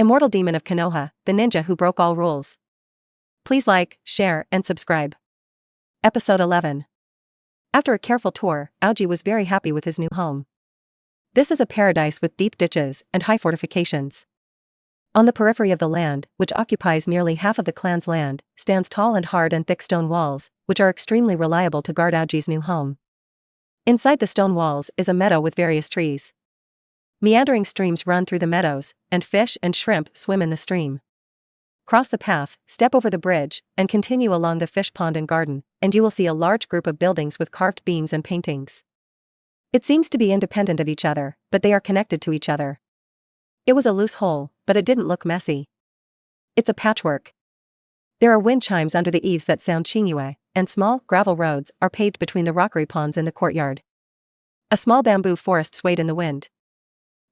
Immortal Demon of Konoha, the ninja who broke all rules. Please like, share, and subscribe. Episode 11. After a careful tour, Aoji was very happy with his new home. This is a paradise with deep ditches and high fortifications. On the periphery of the land, which occupies nearly half of the clan's land, stands tall and hard and thick stone walls, which are extremely reliable to guard Aoji's new home. Inside the stone walls is a meadow with various trees. Meandering streams run through the meadows, and fish and shrimp swim in the stream. Cross the path, step over the bridge, and continue along the fish pond and garden, and you will see a large group of buildings with carved beams and paintings. It seems to be independent of each other, but they are connected to each other. It was a loose hole, but it didn't look messy. It's a patchwork. There are wind chimes under the eaves that sound chingue, and small, gravel roads are paved between the rockery ponds in the courtyard. A small bamboo forest swayed in the wind.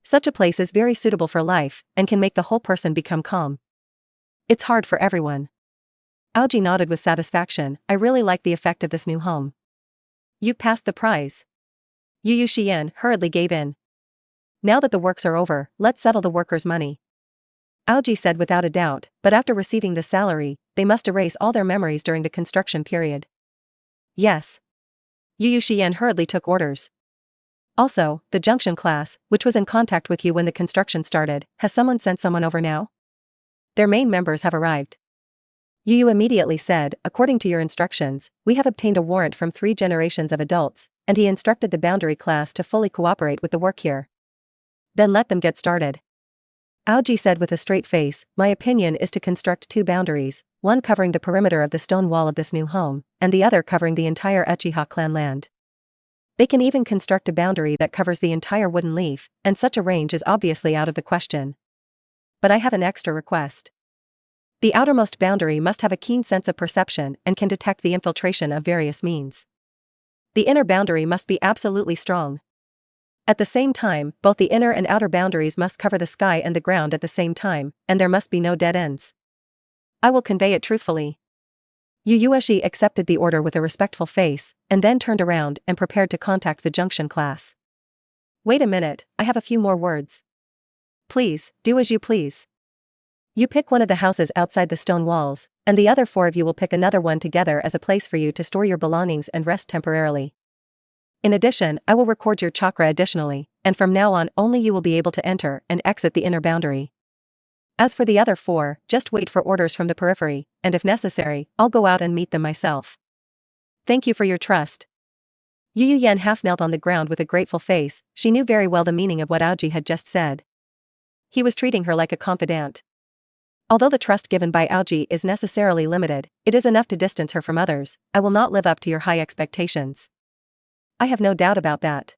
Such a place is very suitable for life, and can make the whole person become calm. It's hard for everyone. Aoji nodded with satisfaction. I really like the effect of this new home. You've passed the prize. Yu Xian hurriedly gave in. Now that the works are over, let's settle the workers' money. Aoji said without a doubt, but after receiving the salary, they must erase all their memories during the construction period. Yes. Yu Xian hurriedly took orders. Also, the junction class, which was in contact with you when the construction started, has someone sent someone over now? Their main members have arrived. Yu immediately said, according to your instructions, we have obtained a warrant from 3 generations of adults, and he instructed the boundary class to fully cooperate with the work here. Then let them get started. Aoji said with a straight face, my opinion is to construct 2 boundaries, one covering the perimeter of the stone wall of this new home, and the other covering the entire Uchiha clan land. They can even construct a boundary that covers the entire wooden leaf, and such a range is obviously out of the question. But I have an extra request. The outermost boundary must have a keen sense of perception and can detect the infiltration of various means. The inner boundary must be absolutely strong. At the same time, both the inner and outer boundaries must cover the sky and the ground at the same time, and there must be no dead ends. I will convey it truthfully. Yu Yueshi accepted the order with a respectful face, and then turned around and prepared to contact the junction class. Wait a minute, I have a few more words. Please, do as you please. You pick one of the houses outside the stone walls, and the other 4 of you will pick another one together as a place for you to store your belongings and rest temporarily. In addition, I will record your chakra additionally, and from now on only you will be able to enter and exit the inner boundary. As for the other 4, just wait for orders from the periphery, and if necessary, I'll go out and meet them myself. Thank you for your trust. Yu Yan half knelt on the ground with a grateful face. She knew very well the meaning of what Aoji had just said. He was treating her like a confidant. Although the trust given by Aoji is necessarily limited, it is enough to distance her from others. I will not live up to your high expectations. I have no doubt about that.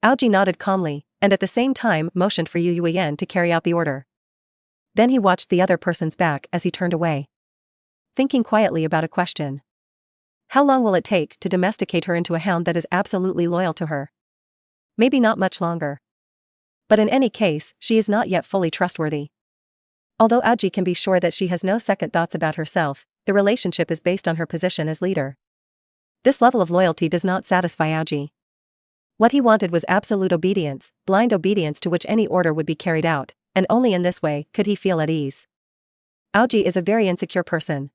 Aoji nodded calmly, and at the same time motioned for Yu Yan to carry out the order. Then he watched the other person's back as he turned away. Thinking quietly about a question. How long will it take to domesticate her into a hound that is absolutely loyal to her? Maybe not much longer. But in any case, she is not yet fully trustworthy. Although Aoji can be sure that she has no second thoughts about herself, the relationship is based on her position as leader. This level of loyalty does not satisfy Aoji. What he wanted was absolute obedience, blind obedience to which any order would be carried out, and only in this way could he feel at ease. Aoji is a very insecure person.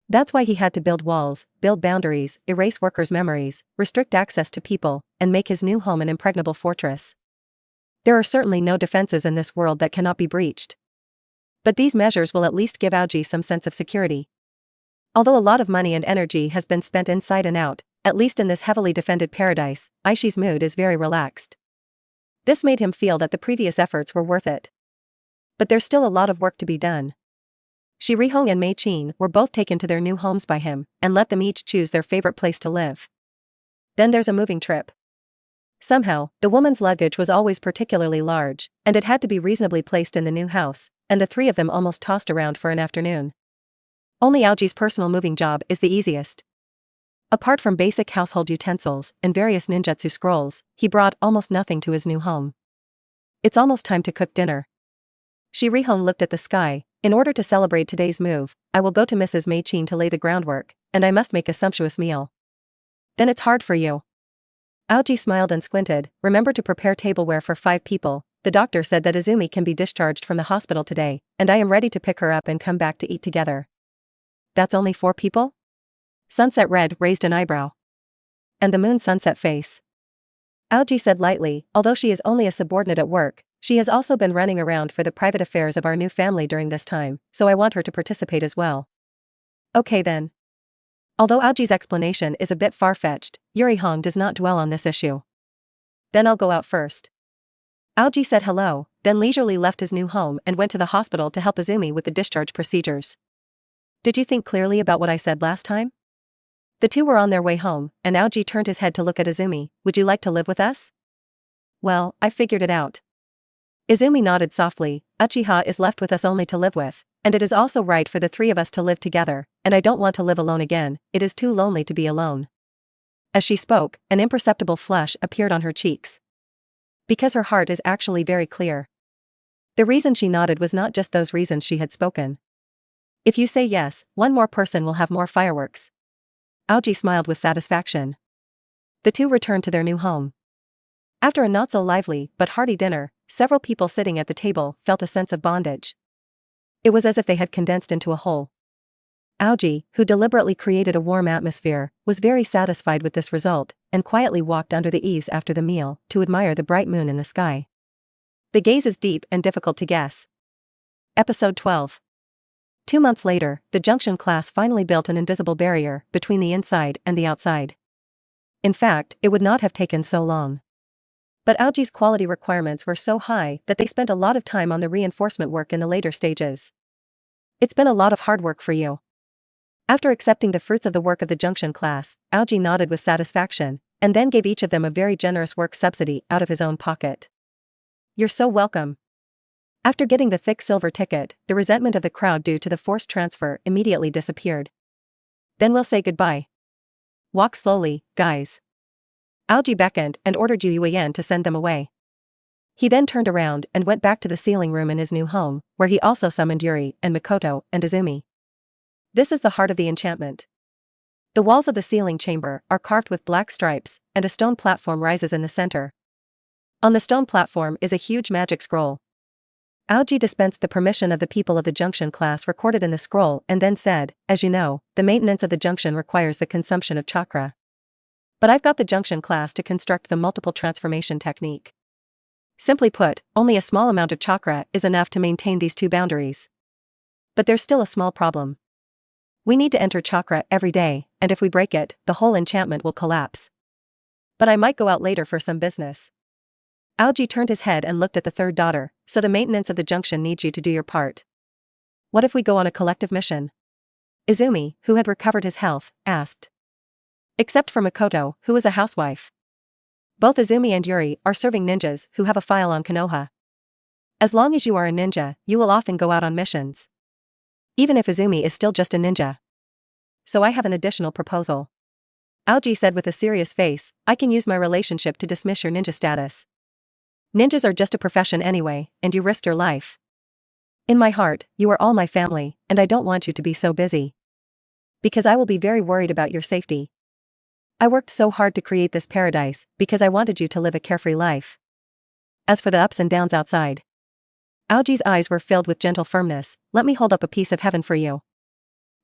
That's why he had to build walls, build boundaries, erase workers' memories, restrict access to people, and make his new home an impregnable fortress. There are certainly no defenses in this world that cannot be breached. But these measures will at least give Aoji some sense of security. Although a lot of money and energy has been spent inside and out, at least in this heavily defended paradise, Aishi's mood is very relaxed. This made him feel that the previous efforts were worth it. But there's still a lot of work to be done. Shi Rihong and Mei Qin were both taken to their new homes by him, and let them each choose their favorite place to live. Then there's a moving trip. Somehow, the woman's luggage was always particularly large, and it had to be reasonably placed in the new house, and the 3 of them almost tossed around for an afternoon. Only Aoji's personal moving job is the easiest. Apart from basic household utensils and various ninjutsu scrolls, he brought almost nothing to his new home. It's almost time to cook dinner. Shi Rihong looked at the sky. In order to celebrate today's move, I will go to Mrs. Mei Qin to lay the groundwork, and I must make a sumptuous meal. Then it's hard for you. Aoji smiled and squinted. Remember to prepare tableware for 5 people, The doctor said that Izumi can be discharged from the hospital today, and I am ready to pick her up and come back to eat together. That's only 4 people? Sunset Red raised an eyebrow. And the moon sunset face. Aoji said lightly, although she is only a subordinate at work, she has also been running around for the private affairs of our new family during this time, so I want her to participate as well. Okay then. Although Aoji's explanation is a bit far-fetched, Yuri Hong does not dwell on this issue. Then I'll go out first. Aoji said hello, then leisurely left his new home and went to the hospital to help Izumi with the discharge procedures. Did you think clearly about what I said last time? The two were on their way home, and Aoji turned his head to look at Izumi. Would you like to live with us? Well, I figured it out. Izumi nodded softly. Uchiha is left with us only to live with, and it is also right for the 3 of us to live together, and I don't want to live alone again, it is too lonely to be alone. As she spoke, an imperceptible flush appeared on her cheeks. Because her heart is actually very clear. The reason she nodded was not just those reasons she had spoken. If you say yes, 1 more person will have more fireworks. Aoji smiled with satisfaction. The two returned to their new home. After a not-so-lively but hearty dinner, several people sitting at the table felt a sense of bondage. It was as if they had condensed into a whole. Aoji, who deliberately created a warm atmosphere, was very satisfied with this result, and quietly walked under the eaves after the meal to admire the bright moon in the sky. The gaze is deep and difficult to guess. Episode 12. 2 months later, the Junction class finally built an invisible barrier between the inside and the outside. In fact, it would not have taken so long. But Aoji's quality requirements were so high that they spent a lot of time on the reinforcement work in the later stages. It's been a lot of hard work for you. After accepting the fruits of the work of the Junction class, Aoji nodded with satisfaction, and then gave each of them a very generous work subsidy out of his own pocket. You're so welcome. After getting the thick silver ticket, the resentment of the crowd due to the forced transfer immediately disappeared. Then we'll say goodbye. Walk slowly, guys. Aoji beckoned and ordered Yu Yuan to send them away. He then turned around and went back to the sealing room in his new home, where he also summoned Yuri and Mikoto and Izumi. This is the heart of the enchantment. The walls of the sealing chamber are carved with black stripes, and a stone platform rises in the center. On the stone platform is a huge magic scroll. Aoji dispensed the permission of the people of the Junction class recorded in the scroll and then said, as you know, the maintenance of the Junction requires the consumption of chakra. But I've got the Junction class to construct the multiple transformation technique. Simply put, only a small amount of chakra is enough to maintain these 2 boundaries. But there's still a small problem. We need to enter chakra every day, and if we break it, the whole enchantment will collapse. But I might go out later for some business. Aoji turned his head and looked at the 3rd daughter, so the maintenance of the Junction needs you to do your part. What if we go on a collective mission? Izumi, who had recovered his health, asked. Except for Mikoto, who is a housewife. Both Izumi and Yuri are serving ninjas who have a file on Konoha. As long as you are a ninja, you will often go out on missions. Even if Izumi is still just a ninja. So I have an additional proposal. Aoji said with a serious face, I can use my relationship to dismiss your ninja status. Ninjas are just a profession anyway, and you risk your life. In my heart, you are all my family, and I don't want you to be so busy. Because I will be very worried about your safety. I worked so hard to create this paradise, because I wanted you to live a carefree life. As for the ups and downs outside. Aoji's eyes were filled with gentle firmness. Let me hold up a piece of heaven for you.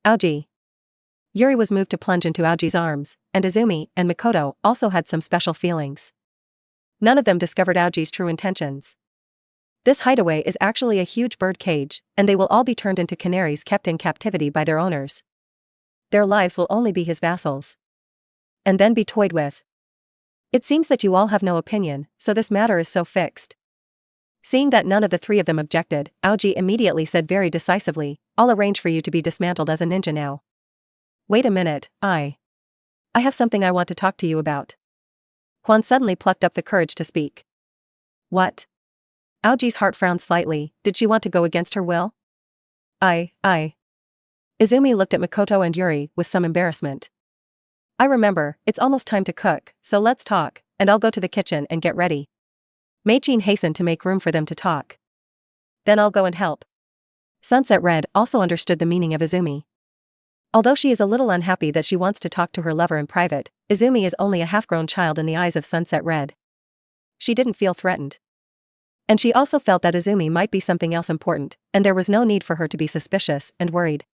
Aoji. Yuri was moved to plunge into Aoji's arms, and Izumi and Mikoto also had some special feelings. None of them discovered Aoji's true intentions. This hideaway is actually a huge bird cage, and they will all be turned into canaries kept in captivity by their owners. Their lives will only be his vassals. And then be toyed with. It seems that you all have no opinion, so this matter is so fixed. Seeing that none of the 3 of them objected, Aoji immediately said very decisively, I'll arrange for you to be dismantled as a ninja now. Wait a minute, I have something I want to talk to you about. Quan suddenly plucked up the courage to speak. What? Aoji's heart frowned slightly. Did she want to go against her will? Izumi looked at Mikoto and Yuri with some embarrassment. I remember, it's almost time to cook, so let's talk, and I'll go to the kitchen and get ready. Meichin hastened to make room for them to talk. Then I'll go and help. Sunset Red also understood the meaning of Izumi. Although she is a little unhappy that she wants to talk to her lover in private, Izumi is only a half-grown child in the eyes of Sunset Red. She didn't feel threatened. And she also felt that Izumi might be something else important, and there was no need for her to be suspicious and worried.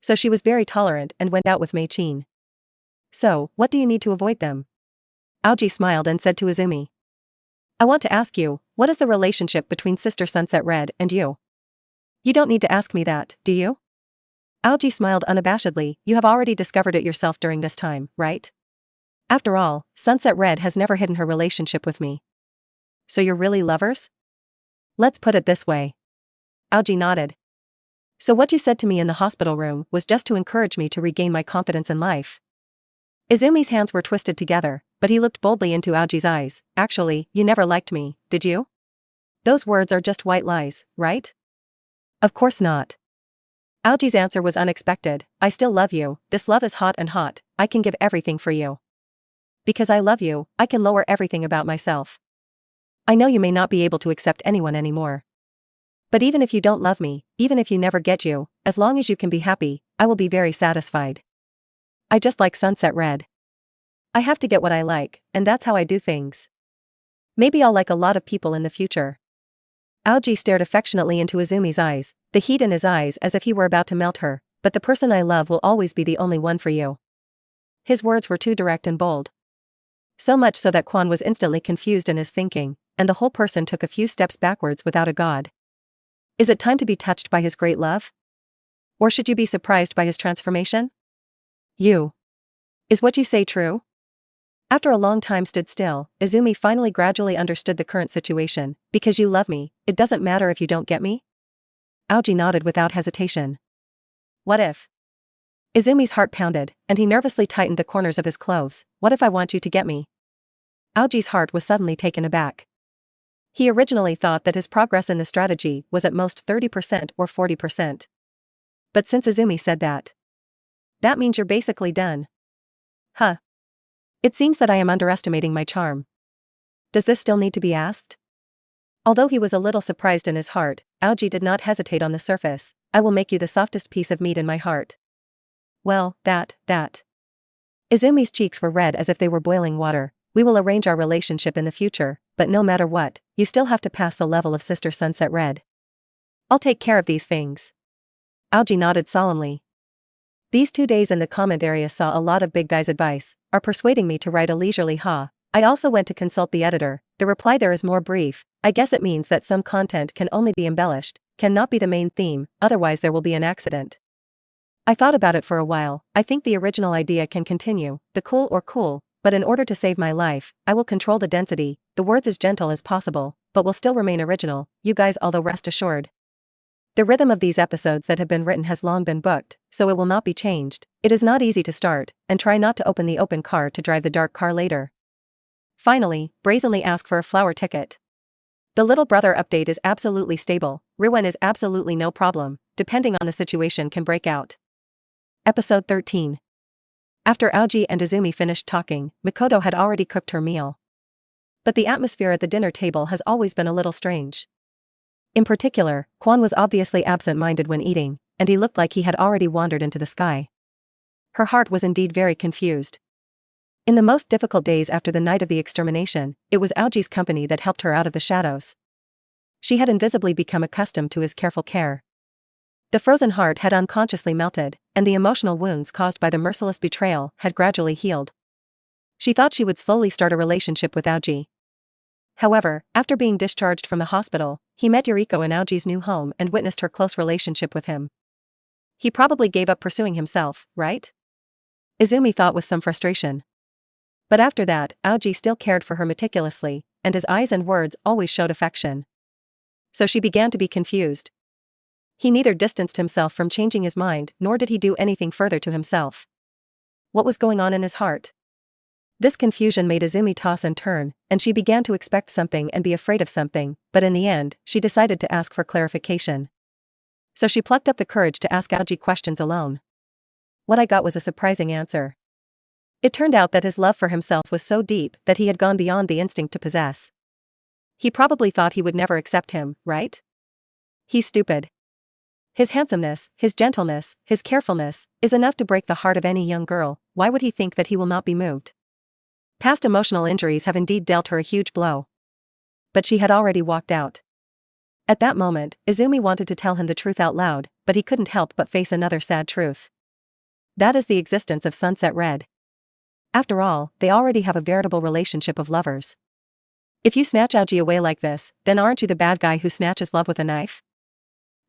So she was very tolerant and went out with Mei-chin. So, what do you need to avoid them? Aoji smiled and said to Izumi. I want to ask you, what is the relationship between Sister Sunset Red and you? You don't need to ask me that, do you? Aoji smiled unabashedly. You have already discovered it yourself during this time, right? After all, Sunset Red has never hidden her relationship with me. So you're really lovers? Let's put it this way. Aoji nodded. So what you said to me in the hospital room was just to encourage me to regain my confidence in life. Izumi's hands were twisted together, but he looked boldly into Aoji's eyes. Actually, you never liked me, did you? Those words are just white lies, right? Of course not. Aoji's answer was unexpected. I still love you. This love is hot and hot. I can give everything for you. Because I love you, I can lower everything about myself. I know you may not be able to accept anyone anymore. But even if you don't love me, even if you never get you, as long as you can be happy, I will be very satisfied. I just like Sunset Red. I have to get what I like, and that's how I do things. Maybe I'll like a lot of people in the future. Aoji stared affectionately into Izumi's eyes, the heat in his eyes as if he were about to melt her, but the person I love will always be the only one for you. His words were too direct and bold. So much so that Kwon was instantly confused in his thinking, and the whole person took a few steps backwards without a god. Is it time to be touched by his great love? Or should you be surprised by his transformation? Is what you say true? After a long time stood still, Izumi finally gradually understood the current situation. Because you love me, it doesn't matter if you don't get me? Aoji nodded without hesitation. What if? Izumi's heart pounded, and he nervously tightened the corners of his clothes. What if I want you to get me? Aoji's heart was suddenly taken aback. He originally thought that his progress in the strategy was at most 30% or 40%. But since Izumi said that means you're basically done. Huh. It seems that I am underestimating my charm. Does this still need to be asked? Although he was a little surprised in his heart, Aoji did not hesitate on the surface. I will make you the softest piece of meat in my heart. Well, that. Izumi's cheeks were red as if they were boiling water. We will arrange our relationship in the future, but no matter what, you still have to pass the level of Sister Sunset Red. I'll take care of these things. Aoji nodded solemnly. These 2 days in the comment area saw a lot of big guys' advice, are persuading me to write a leisurely ha. I also went to consult the editor. The reply there is more brief. I guess it means that some content can only be embellished, cannot be the main theme, otherwise there will be an accident. I thought about it for a while. I think the original idea can continue, the cool, but in order to save my life, I will control the density, the words as gentle as possible, but will still remain original, you guys, although rest assured. The rhythm of these episodes that have been written has long been booked, so it will not be changed. It is not easy to start, and try not to open the open car to drive the dark car later. Finally, brazenly ask for a flower ticket. The little brother update is absolutely stable. Ruin is absolutely no problem, depending on the situation can break out. Episode 13. After Aoji and Izumi finished talking, Mikoto had already cooked her meal. But the atmosphere at the dinner table has always been a little strange. In particular, Kwon was obviously absent-minded when eating, and he looked like he had already wandered into the sky. Her heart was indeed very confused. In the most difficult days after the night of the extermination, it was Aoji's company that helped her out of the shadows. She had invisibly become accustomed to his careful care. The frozen heart had unconsciously melted, and the emotional wounds caused by the merciless betrayal had gradually healed. She thought she would slowly start a relationship with Aoji. However, after being discharged from the hospital, he met Yuriko in Aoji's new home and witnessed her close relationship with him. He probably gave up pursuing himself, right? Izumi thought with some frustration. But after that, Aoji still cared for her meticulously, and his eyes and words always showed affection. So she began to be confused. He neither distanced himself from changing his mind nor did he do anything further to himself. What was going on in his heart? This confusion made Izumi toss and turn, and she began to expect something and be afraid of something, but in the end, she decided to ask for clarification. So she plucked up the courage to ask Aoji questions alone. What I got was a surprising answer. It turned out that his love for himself was so deep that he had gone beyond the instinct to possess. He probably thought he would never accept him, right? He's stupid. His handsomeness, his gentleness, his carefulness, is enough to break the heart of any young girl. Why would he think that he will not be moved? Past emotional injuries have indeed dealt her a huge blow. but she had already walked out. At that moment, Izumi wanted to tell him the truth out loud, but he couldn't help but face another sad truth. That is the existence of Sunset Red. After all, they already have a veritable relationship of lovers. If you snatch Aoji away like this, then aren't you the bad guy who snatches love with a knife?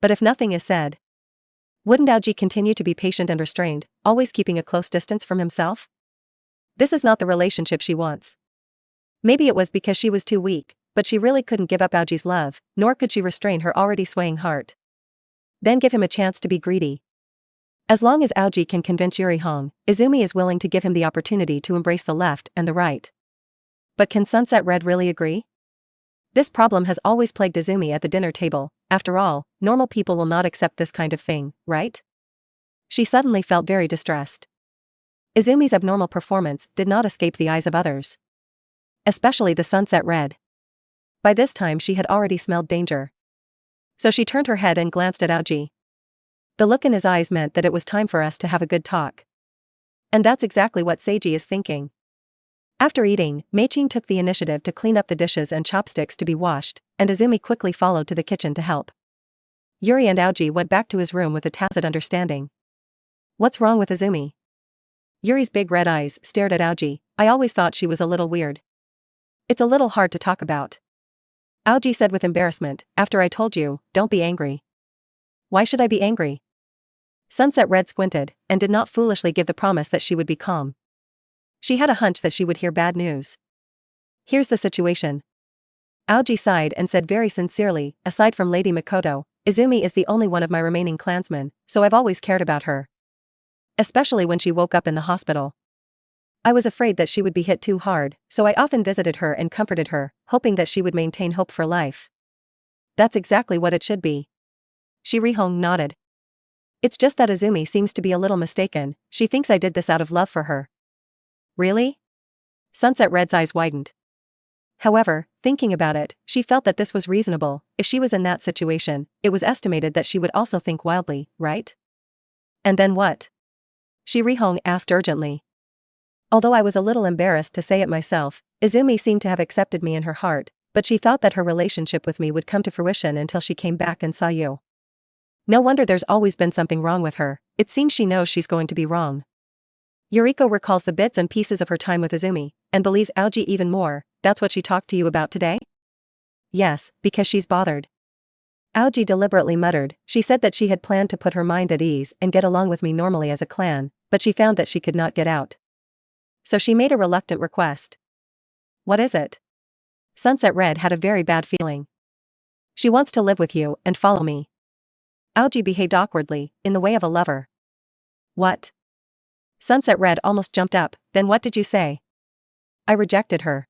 But if nothing is said, wouldn't Aoji continue to be patient and restrained, always keeping a close distance from himself? This is not the relationship she wants. Maybe it was because she was too weak, but she really couldn't give up Aoji's love, nor could she restrain her already swaying heart. Then give him a chance to be greedy. As long as Aoji can convince Yuri Hong, Izumi is willing to give him the opportunity to embrace the left and the right. But can Sunset Red really agree? This problem has always plagued Izumi at the dinner table. After all, normal people will not accept this kind of thing, right? She suddenly felt very distressed. Izumi's abnormal performance did not escape the eyes of others. Especially the Sunset Red. By this time she had already smelled danger. So she turned her head and glanced at Aoji. The look in his eyes meant that it was time for us to have a good talk. And that's exactly what Seiji is thinking. After eating, Meichin took the initiative to clean up the dishes and chopsticks to be washed, and Izumi quickly followed to the kitchen to help. Yuri and Aoji went back to his room with a tacit understanding. What's wrong with Izumi? Yuri's big red eyes stared at Aoji. I always thought she was a little weird. It's a little hard to talk about. Aoji said with embarrassment, after I told you, don't be angry. Why should I be angry? Sunset Red squinted, and did not foolishly give the promise that she would be calm. She had a hunch that she would hear bad news. Here's the situation. Aoji sighed and said very sincerely, aside from Lady Mikoto, Izumi is the only one of my remaining clansmen, so I've always cared about her. Especially when she woke up in the hospital. I was afraid that she would be hit too hard, so I often visited her and comforted her, hoping that she would maintain hope for life. That's exactly what it should be. Shirihong nodded. It's just that Izumi seems to be a little mistaken. She thinks I did this out of love for her. Really? Sunset Red's eyes widened. However, thinking about it, she felt that this was reasonable. If she was in that situation, it was estimated that she would also think wildly, right? And then what? Shirihong asked urgently. Although I was a little embarrassed to say it myself, Izumi seemed to have accepted me in her heart, but she thought that her relationship with me would come to fruition until she came back and saw you. No wonder there's always been something wrong with her. It seems she knows she's going to be wrong. Yuriko recalls the bits and pieces of her time with Izumi, and believes Aoji even more. That's what she talked to you about today? Yes, because she's bothered. Aoji deliberately muttered. She said that she had planned to put her mind at ease and get along with me normally as a clan, but she found that she could not get out. So she made a reluctant request. What is it? Sunset Red had a very bad feeling. She wants to live with you and follow me. Aoji behaved awkwardly, in the way of a lover. What? Sunset Red almost jumped up. Then what did you say? I rejected her.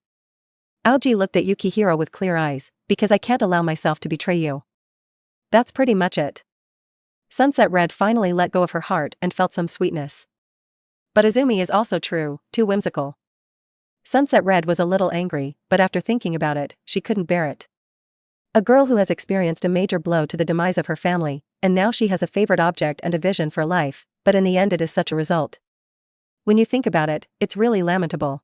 Aoji looked at Yukihiro with clear eyes, because I can't allow myself to betray you. That's pretty much it. Sunset Red finally let go of her heart and felt some sweetness. But Izumi is also too whimsical. Sunset Red was a little angry, but after thinking about it, she couldn't bear it. A girl who has experienced a major blow to the demise of her family, and now she has a favorite object and a vision for life, but in the end it is such a result. When you think about it, it's really lamentable.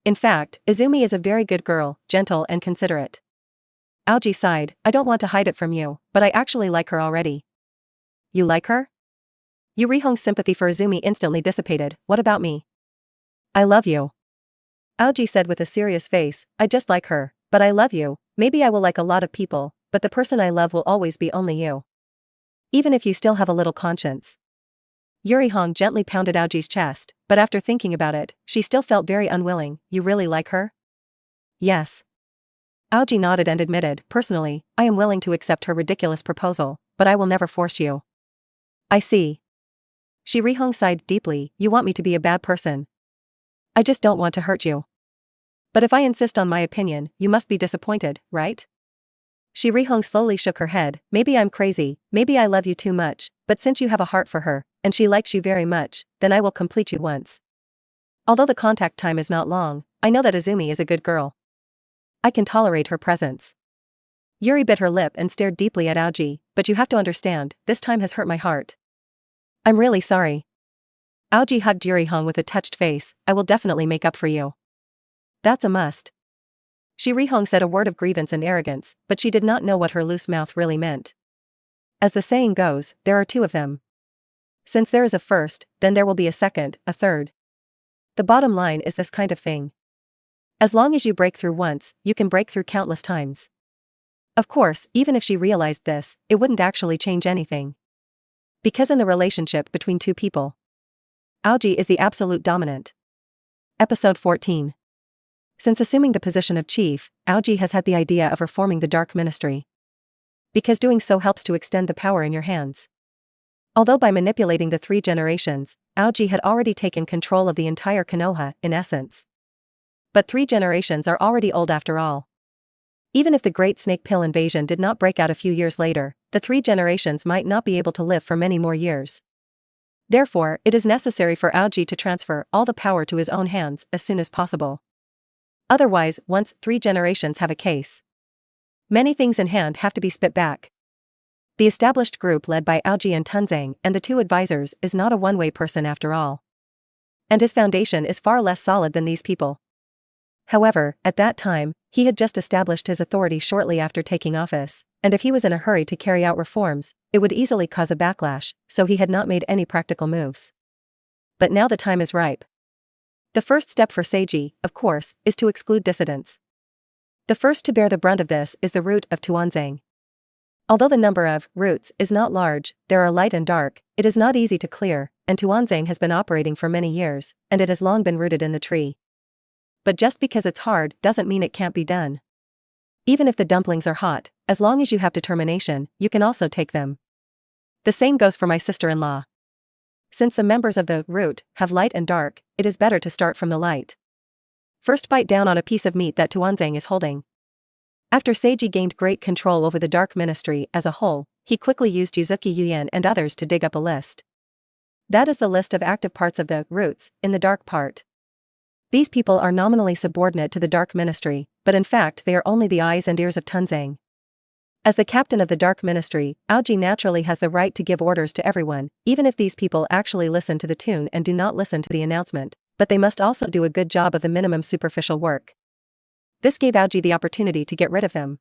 In fact, Izumi is a very good girl, gentle and considerate. Aoji sighed. I don't want to hide it from you, but I actually like her already. You like her? Yurihong's sympathy for Izumi instantly dissipated. What about me? I love you. Aoji said with a serious face. I just like her, but I love you. Maybe I will like a lot of people, but the person I love will always be only you. Even if you still have a little conscience. Yurihong gently pounded Aoji's chest, but after thinking about it, she still felt very unwilling. You really like her? Yes. Aoji nodded and admitted, personally, I am willing to accept her ridiculous proposal, but I will never force you. I see. Shirihong sighed deeply. You want me to be a bad person. I just don't want to hurt you. But if I insist on my opinion, you must be disappointed, right? Shirihong slowly shook her head. Maybe I'm crazy, maybe I love you too much, but since you have a heart for her, and she likes you very much, then I will complete you once. Although the contact time is not long, I know that Izumi is a good girl. I can tolerate her presence. Yuri bit her lip and stared deeply at Aoji, but you have to understand, this time has hurt my heart. I'm really sorry. Aoji hugged Yurihong with a touched face. I will definitely make up for you. That's a must. Shi Rihong said a word of grievance and arrogance, but she did not know what her loose mouth really meant. As the saying goes, there are two of them. Since there is a first, then there will be a second, a third. The bottom line is this kind of thing. As long as you break through once, you can break through countless times. Of course, even if she realized this, it wouldn't actually change anything. Because in the relationship between two people, Aoji is the absolute dominant. Episode 14. Since assuming the position of chief, Aoji has had the idea of reforming the Dark Ministry. Because doing so helps to extend the power in your hands. Although by manipulating the 3 generations, Aoji had already taken control of the entire Konoha, in essence. But 3 generations are already old after all. Even if the Great Snake Pill invasion did not break out a few years later, the 3 generations might not be able to live for many more years. Therefore, it is necessary for Aoji to transfer all the power to his own hands as soon as possible. Otherwise, once 3 generations have a case, many things in hand have to be spit back. The established group led by Aoji and Tunzang and the 2 advisors is not a one-way person after all. And his foundation is far less solid than these people. However, at that time, he had just established his authority shortly after taking office, and if he was in a hurry to carry out reforms, it would easily cause a backlash, so he had not made any practical moves. But now the time is ripe. The first step for Seiji, of course, is to exclude dissidents. The first to bear the brunt of this is the root of Tuanzang. Although the number of roots is not large, there are light and dark, it is not easy to clear, and Tuanzang has been operating for many years, and it has long been rooted in the tree. But just because it's hard doesn't mean it can't be done. Even if the dumplings are hot, as long as you have determination, you can also take them. The same goes for my sister-in-law. Since the members of the root have light and dark, it is better to start from the light. First bite down on a piece of meat that Tuanzang is holding. After Seiji gained great control over the Dark Ministry as a whole, he quickly used Yuzuki Yuyan and others to dig up a list. That is the list of active parts of the roots in the dark part. These people are nominally subordinate to the Dark Ministry, but in fact they are only the eyes and ears of Tunzang. As the captain of the Dark Ministry, Aoji naturally has the right to give orders to everyone, even if these people actually listen to the tune and do not listen to the announcement, but they must also do a good job of the minimum superficial work. This gave Aoji the opportunity to get rid of them.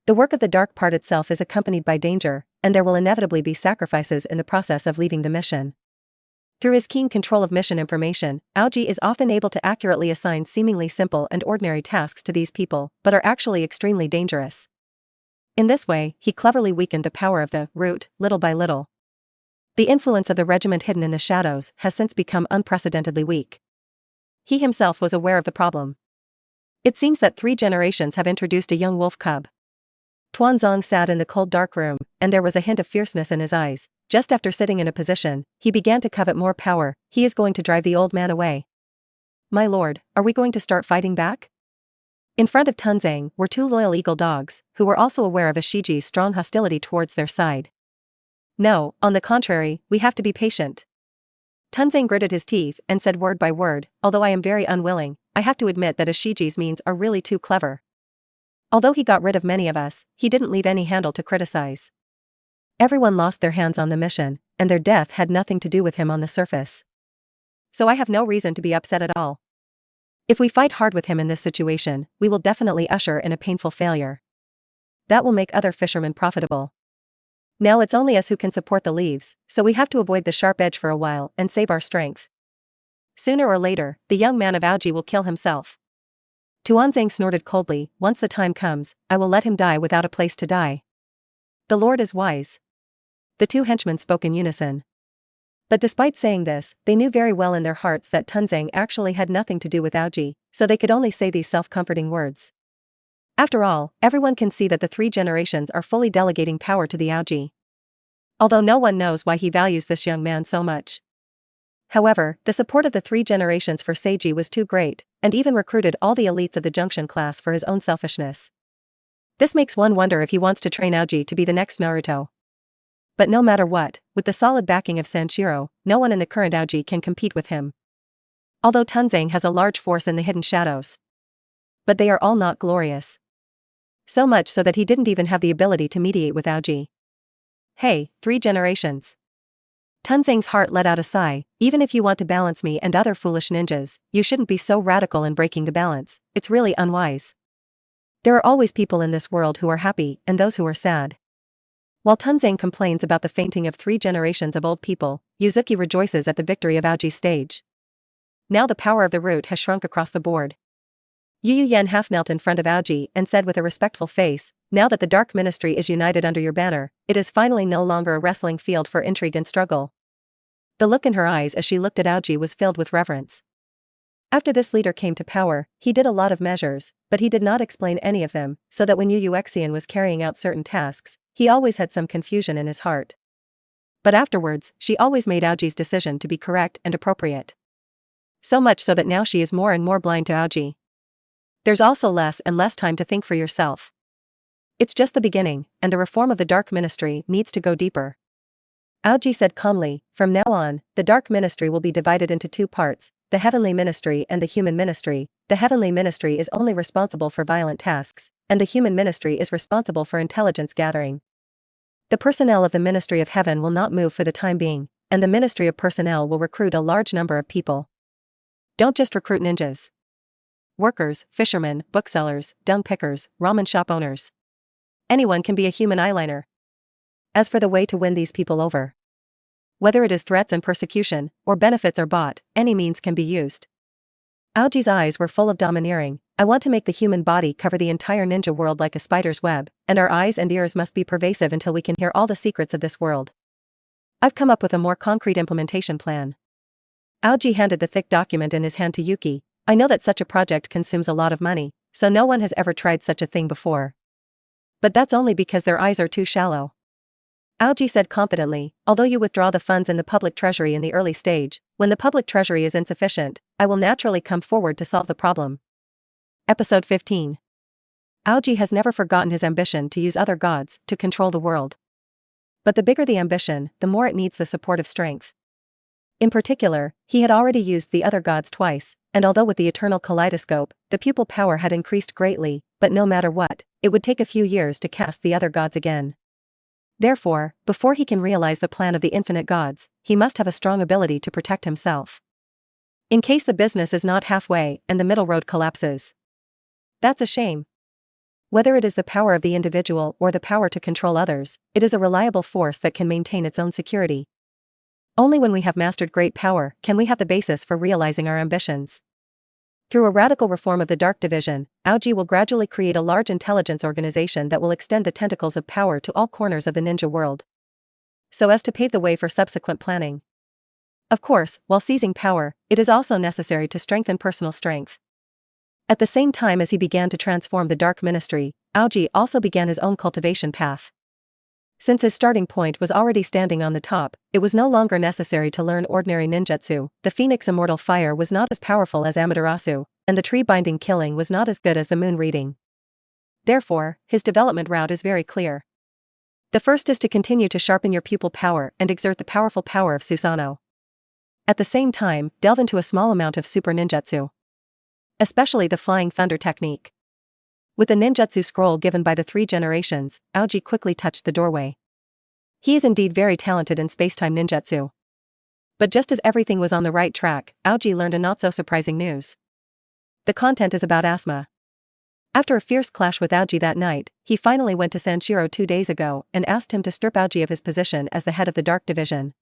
The work of the dark part itself is accompanied by danger, and there will inevitably be sacrifices in the process of leaving the mission. Through his keen control of mission information, Aoji is often able to accurately assign seemingly simple and ordinary tasks to these people, but are actually extremely dangerous. In this way, he cleverly weakened the power of the root, little by little. The influence of the regiment hidden in the shadows has since become unprecedentedly weak. He himself was aware of the problem. It seems that 3 generations have introduced a young wolf cub. Tuanzang sat in the cold dark room, and there was a hint of fierceness in his eyes. Just after sitting in a position, he began to covet more power. He is going to drive the old man away. My lord, are we going to start fighting back? In front of Tunzang were 2 loyal eagle dogs, who were also aware of Ashiji's strong hostility towards their side. No, on the contrary, we have to be patient. Tunzang gritted his teeth and said word by word, although I am very unwilling, I have to admit that Ashiji's means are really too clever. Although he got rid of many of us, he didn't leave any handle to criticize. Everyone lost their hands on the mission, and their death had nothing to do with him on the surface. So I have no reason to be upset at all. If we fight hard with him in this situation, we will definitely usher in a painful failure. That will make other fishermen profitable. Now it's only us who can support the leaves, so we have to avoid the sharp edge for a while and save our strength. Sooner or later, the young man of Aoji will kill himself. Tuanzang snorted coldly, once the time comes, I will let him die without a place to die. The Lord is wise. The 2 henchmen spoke in unison. But despite saying this, they knew very well in their hearts that Tunzang actually had nothing to do with Aoji, so they could only say these self-comforting words. After all, everyone can see that the 3 generations are fully delegating power to the Aoji. Although no one knows why he values this young man so much. However, the support of the 3 generations for Seiji was too great, and even recruited all the elites of the junction class for his own selfishness. This makes one wonder if he wants to train Aoji to be the next Naruto. But no matter what, with the solid backing of Sanshiro, no one in the current Aoji can compete with him. Although Tunzang has a large force in the hidden shadows. But they are all not glorious. So much so that he didn't even have the ability to mediate with Aoji. Hey, 3 generations. Tunzang's heart let out a sigh. Even if you want to balance me and other foolish ninjas, you shouldn't be so radical in breaking the balance, it's really unwise. There are always people in this world who are happy and those who are sad. While Tunzang complains about the fainting of 3 generations of old people, Yuzuki rejoices at the victory of Aoji's stage. Now the power of the root has shrunk across the board. Yu Yen half knelt in front of Aoji and said with a respectful face, "Now that the Dark Ministry is united under your banner, it is finally no longer a wrestling field for intrigue and struggle." The look in her eyes as she looked at Aoji was filled with reverence. After this leader came to power, he did a lot of measures, but he did not explain any of them, so that when Yu Yuexian was carrying out certain tasks, he always had some confusion in his heart. But afterwards, she always made Aoji's decision to be correct and appropriate. So much so that now she is more and more blind to Aoji. There's also less and less time to think for yourself. It's just the beginning, and the reform of the Dark Ministry needs to go deeper. Aoji said calmly, "From now on, the Dark Ministry will be divided into 2 parts, the Heavenly Ministry and the Human Ministry. The Heavenly Ministry is only responsible for violent tasks, and the Human Ministry is responsible for intelligence gathering. The personnel of the Ministry of Heaven will not move for the time being, and the Ministry of Personnel will recruit a large number of people. Don't just recruit ninjas. Workers, fishermen, booksellers, dung pickers, ramen shop owners. Anyone can be a human eyeliner. As for the way to win these people over, whether it is threats and persecution, or benefits are bought, any means can be used." Aoji's eyes were full of domineering. "I want to make the human body cover the entire ninja world like a spider's web, and our eyes and ears must be pervasive until we can hear all the secrets of this world. I've come up with a more concrete implementation plan." Aoji handed the thick document in his hand to Yuki. "I know that such a project consumes a lot of money, so no one has ever tried such a thing before. But that's only because their eyes are too shallow." Aoji said confidently, "Although you withdraw the funds in the public treasury in the early stage, when the public treasury is insufficient, I will naturally come forward to solve the problem." Episode 15. Aoji has never forgotten his ambition to use other gods to control the world. But the bigger the ambition, the more it needs the support of strength. In particular, he had already used the other gods twice, and although with the Eternal Kaleidoscope, the pupil power had increased greatly, but no matter what, it would take a few years to cast the other gods again. Therefore, before he can realize the plan of the infinite gods, he must have a strong ability to protect himself. In case the business is not halfway and the middle road collapses. That's a shame. Whether it is the power of the individual or the power to control others, it is a reliable force that can maintain its own security. Only when we have mastered great power can we have the basis for realizing our ambitions. Through a radical reform of the Dark Division, Aoji will gradually create a large intelligence organization that will extend the tentacles of power to all corners of the ninja world, so as to pave the way for subsequent planning. Of course, while seizing power, it is also necessary to strengthen personal strength. At the same time as he began to transform the Dark Ministry, Aoji also began his own cultivation path. Since his starting point was already standing on the top, it was no longer necessary to learn ordinary ninjutsu. The Phoenix Immortal Fire was not as powerful as Amaterasu, and the tree binding killing was not as good as the moon reading. Therefore, his development route is very clear. The first is to continue to sharpen your pupil power and exert the powerful power of Susanoo. At the same time, delve into a small amount of super ninjutsu, especially the Flying Thunder technique. With the ninjutsu scroll given by the 3 generations, Aoji quickly touched the doorway. He is indeed very talented in spacetime ninjutsu. But just as everything was on the right track, Aoji learned a not-so-surprising news. The content is about Asuma. After a fierce clash with Aoji that night, he finally went to Sanshiro 2 days ago and asked him to strip Aoji of his position as the head of the Dark Division.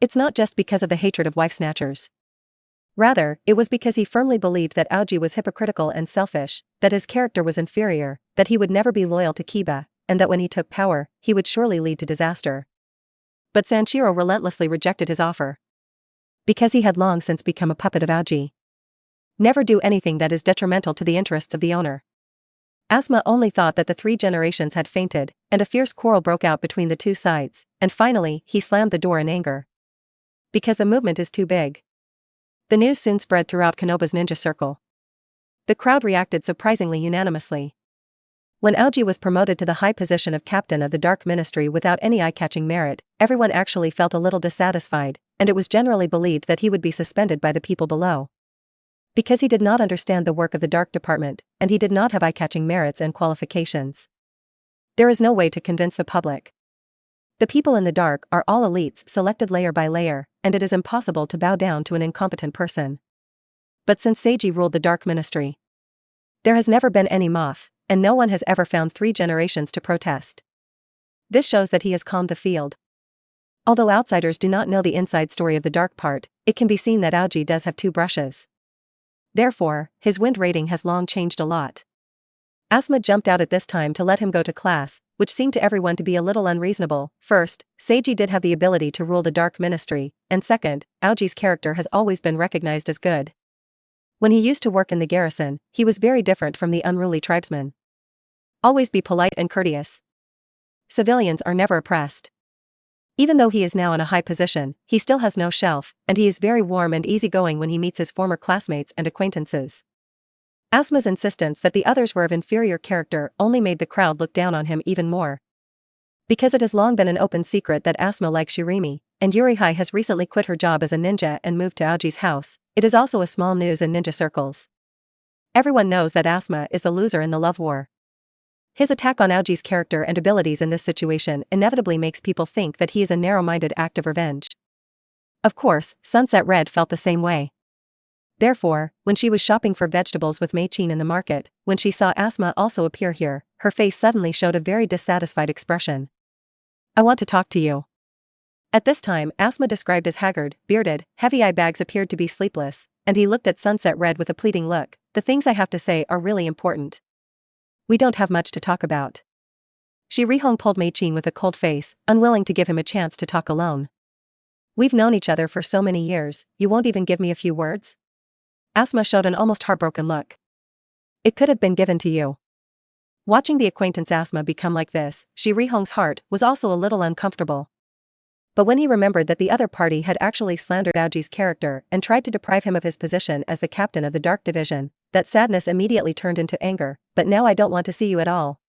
It's not just because of the hatred of wife-snatchers. Rather, it was because he firmly believed that Aoji was hypocritical and selfish, that his character was inferior, that he would never be loyal to Kiba, and that when he took power, he would surely lead to disaster. But Sanshiro relentlessly rejected his offer. Because he had long since become a puppet of Aoji. Never do anything that is detrimental to the interests of the owner. Asuma only thought that the 3 generations had fainted, and a fierce quarrel broke out between the 2 sides, and finally, he slammed the door in anger. Because the movement is too big. The news soon spread throughout Konoha's ninja circle. The crowd reacted surprisingly unanimously. When Aoji was promoted to the high position of captain of the Dark Ministry without any eye-catching merit, everyone actually felt a little dissatisfied, and it was generally believed that he would be suspended by the people below. Because he did not understand the work of the Dark Department, and he did not have eye-catching merits and qualifications. There is no way to convince the public. The people in the dark are all elites selected layer by layer, and it is impossible to bow down to an incompetent person. But since Seiji ruled the Dark Ministry, there has never been any moth, and no one has ever found 3 generations to protest. This shows that he has calmed the field. Although outsiders do not know the inside story of the dark part, it can be seen that Aoji does have 2 brushes. Therefore, his wind rating has long changed a lot. Asuma jumped out at this time to let him go to class, which seemed to everyone to be a little unreasonable. First, Seiji did have the ability to rule the Dark Ministry, and second, Aoji's character has always been recognized as good. When he used to work in the garrison, he was very different from the unruly tribesmen. Always be polite and courteous. Civilians are never oppressed. Even though he is now in a high position, he still has no shelf, and he is very warm and easygoing when he meets his former classmates and acquaintances. Asuma's insistence that the others were of inferior character only made the crowd look down on him even more. Because it has long been an open secret that Asuma likes Yurimi, and Yurihei has recently quit her job as a ninja and moved to Aoji's house, it is also a small news in ninja circles. Everyone knows that Asuma is the loser in the love war. His attack on Aoji's character and abilities in this situation inevitably makes people think that he is a narrow-minded act of revenge. Of course, Sunset Red felt the same way. Therefore, when she was shopping for vegetables with Mei-chin in the market, when she saw Asuma also appear here, her face suddenly showed a very dissatisfied expression. "I want to talk to you." At this time, Asuma, described as haggard, bearded, heavy eye bags, appeared to be sleepless, and he looked at Sunset Red with a pleading look. "The things I have to say are really important. We don't have much to talk about." Shirihong pulled Mei-chin with a cold face, unwilling to give him a chance to talk alone. "We've known each other for so many years, you won't even give me a few words?" Asuma showed an almost heartbroken look. "It could have been given to you." Watching the acquaintance Asuma become like this, Shirihong's heart was also a little uncomfortable. But when he remembered that the other party had actually slandered Aoji's character and tried to deprive him of his position as the captain of the Dark Division, that sadness immediately turned into anger. "But now I don't want to see you at all.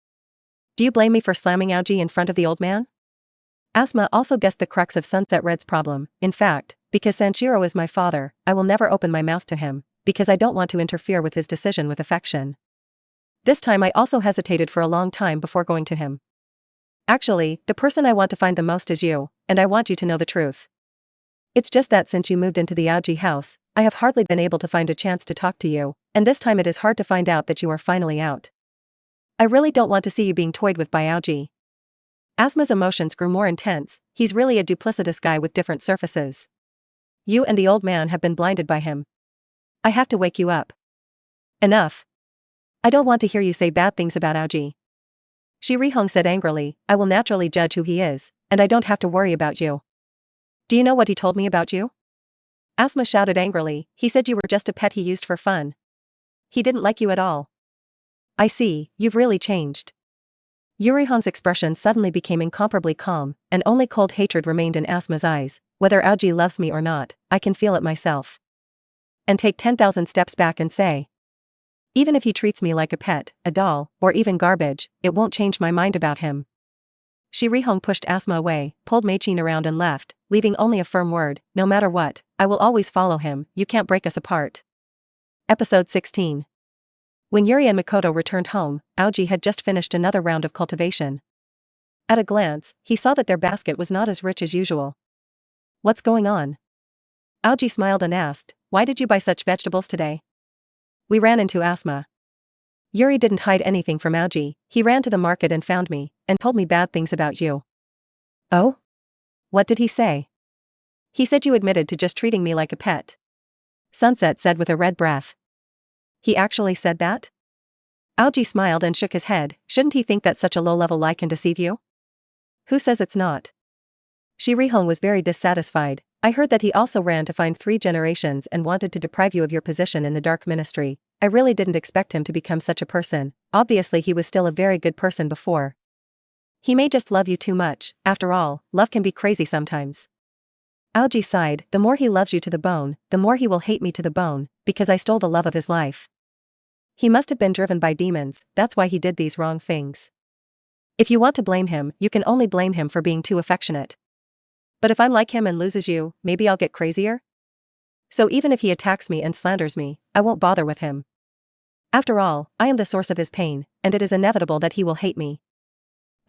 Do you blame me for slamming Aoji in front of the old man?" Asuma also guessed the crux of Sunset Red's problem. "In fact, because Sanshiro is my father, I will never open my mouth to him, because I don't want to interfere with his decision with affection. This time I also hesitated for a long time before going to him. Actually, the person I want to find the most is you, and I want you to know the truth. It's just that since you moved into the Aoji house, I have hardly been able to find a chance to talk to you, and this time it is hard to find out that you are finally out. I really don't want to see you being toyed with by Aoji." Asuma's emotions grew more intense. He's really a duplicitous guy with different surfaces. You and the old man have been blinded by him. I have to wake you up. Enough. I don't want to hear you say bad things about Aoji." Shirihong said angrily. "I will naturally judge who he is, and I don't have to worry about you." "Do you know what he told me about you?" Asuma shouted angrily. "He said you were just a pet he used for fun. He didn't like you at all." "I see, you've really changed." Yurihong's expression suddenly became incomparably calm, and only cold hatred remained in Asuma's eyes. "Whether Aoji loves me or not, I can feel it myself. And take 10,000 steps back and say, even if he treats me like a pet, a doll, or even garbage, it won't change my mind about him." Shirihong pushed Asuma away, pulled Mei-chin around and left, leaving only a firm word. "No matter what, I will always follow him, you can't break us apart." Episode 16. When Yuri and Makoto returned home, Aoji had just finished another round of cultivation. At a glance, he saw that their basket was not as rich as usual. "What's going on?" Aoji smiled and asked, "Why did you buy such vegetables today?" "We ran into Asuma." Yuri didn't hide anything from Aoji. "He ran to the market and found me, and told me bad things about you." "Oh? What did he say?" "He said you admitted to just treating me like a pet." Sunset said with a red breath. "He actually said that?" Aoji smiled and shook his head. "Shouldn't he think that such a low-level lie can deceive you?" "Who says it's not?" Shirihong was very dissatisfied. "I heard that he also ran to find 3 generations and wanted to deprive you of your position in the Dark Ministry. I really didn't expect him to become such a person. Obviously he was still a very good person before. He may just love you too much. After all, love can be crazy sometimes." Aoji sighed. "The more he loves you to the bone, the more he will hate me to the bone, because I stole the love of his life. He must have been driven by demons, that's why he did these wrong things. If you want to blame him, you can only blame him for being too affectionate. But if I'm like him and loses you, maybe I'll get crazier? So even if he attacks me and slanders me, I won't bother with him. After all, I am the source of his pain, and it is inevitable that he will hate me.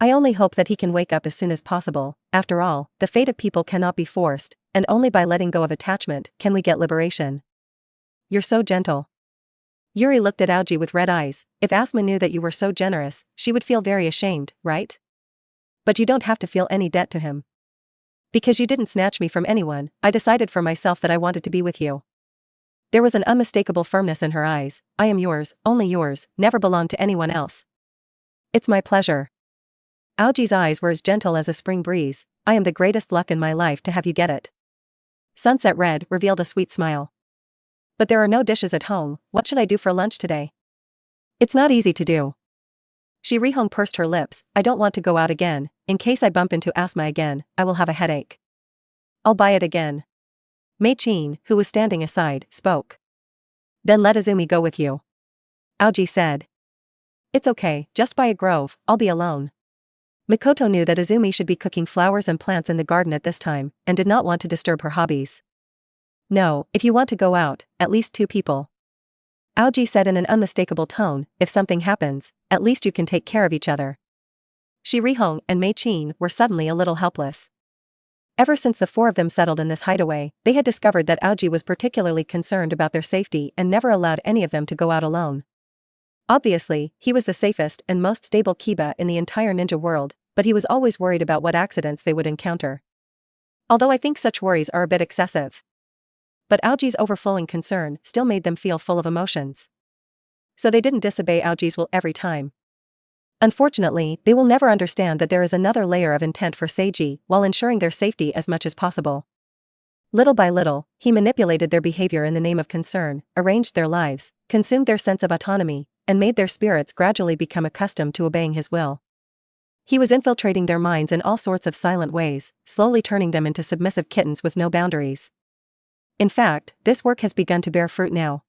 I only hope that he can wake up as soon as possible. After all, the fate of people cannot be forced, and only by letting go of attachment can we get liberation." "You're so gentle." Yuri looked at Aoji with red eyes. If Asuma knew that you were so generous, she would feel very ashamed, right? But you don't have to feel any debt to him. Because you didn't snatch me from anyone, I decided for myself that I wanted to be with you. There was an unmistakable firmness in her eyes. I am yours, only yours, never belonged to anyone else. It's my pleasure. Aoji's eyes were as gentle as a spring breeze. I am the greatest luck in my life to have you get it. Sunset Red revealed a sweet smile. But there are no dishes at home, what should I do for lunch today? It's not easy to do. Shirihong pursed her lips. I don't want to go out again. In case I bump into Asuma again, I will have a headache. I'll buy it again. Mei-chin, who was standing aside, spoke. Then let Izumi go with you. Aoji said. It's okay, just by a grove, I'll be alone. Mikoto knew that Izumi should be cooking flowers and plants in the garden at this time, and did not want to disturb her hobbies. No, if you want to go out, at least 2 people. Aoji said in an unmistakable tone, if something happens, at least you can take care of each other. Shirihong and Mei-chin were suddenly a little helpless. Ever since the 4 of them settled in this hideaway, they had discovered that Aoji was particularly concerned about their safety and never allowed any of them to go out alone. Obviously, he was the safest and most stable Kiba in the entire ninja world, but he was always worried about what accidents they would encounter. Although I think such worries are a bit excessive. But Aoji's overflowing concern still made them feel full of emotions. So they didn't disobey Aoji's will every time. Unfortunately, they will never understand that there is another layer of intent for Seiji while ensuring their safety as much as possible. Little by little, he manipulated their behavior in the name of concern, arranged their lives, consumed their sense of autonomy, and made their spirits gradually become accustomed to obeying his will. He was infiltrating their minds in all sorts of silent ways, slowly turning them into submissive kittens with no boundaries. In fact, this work has begun to bear fruit now.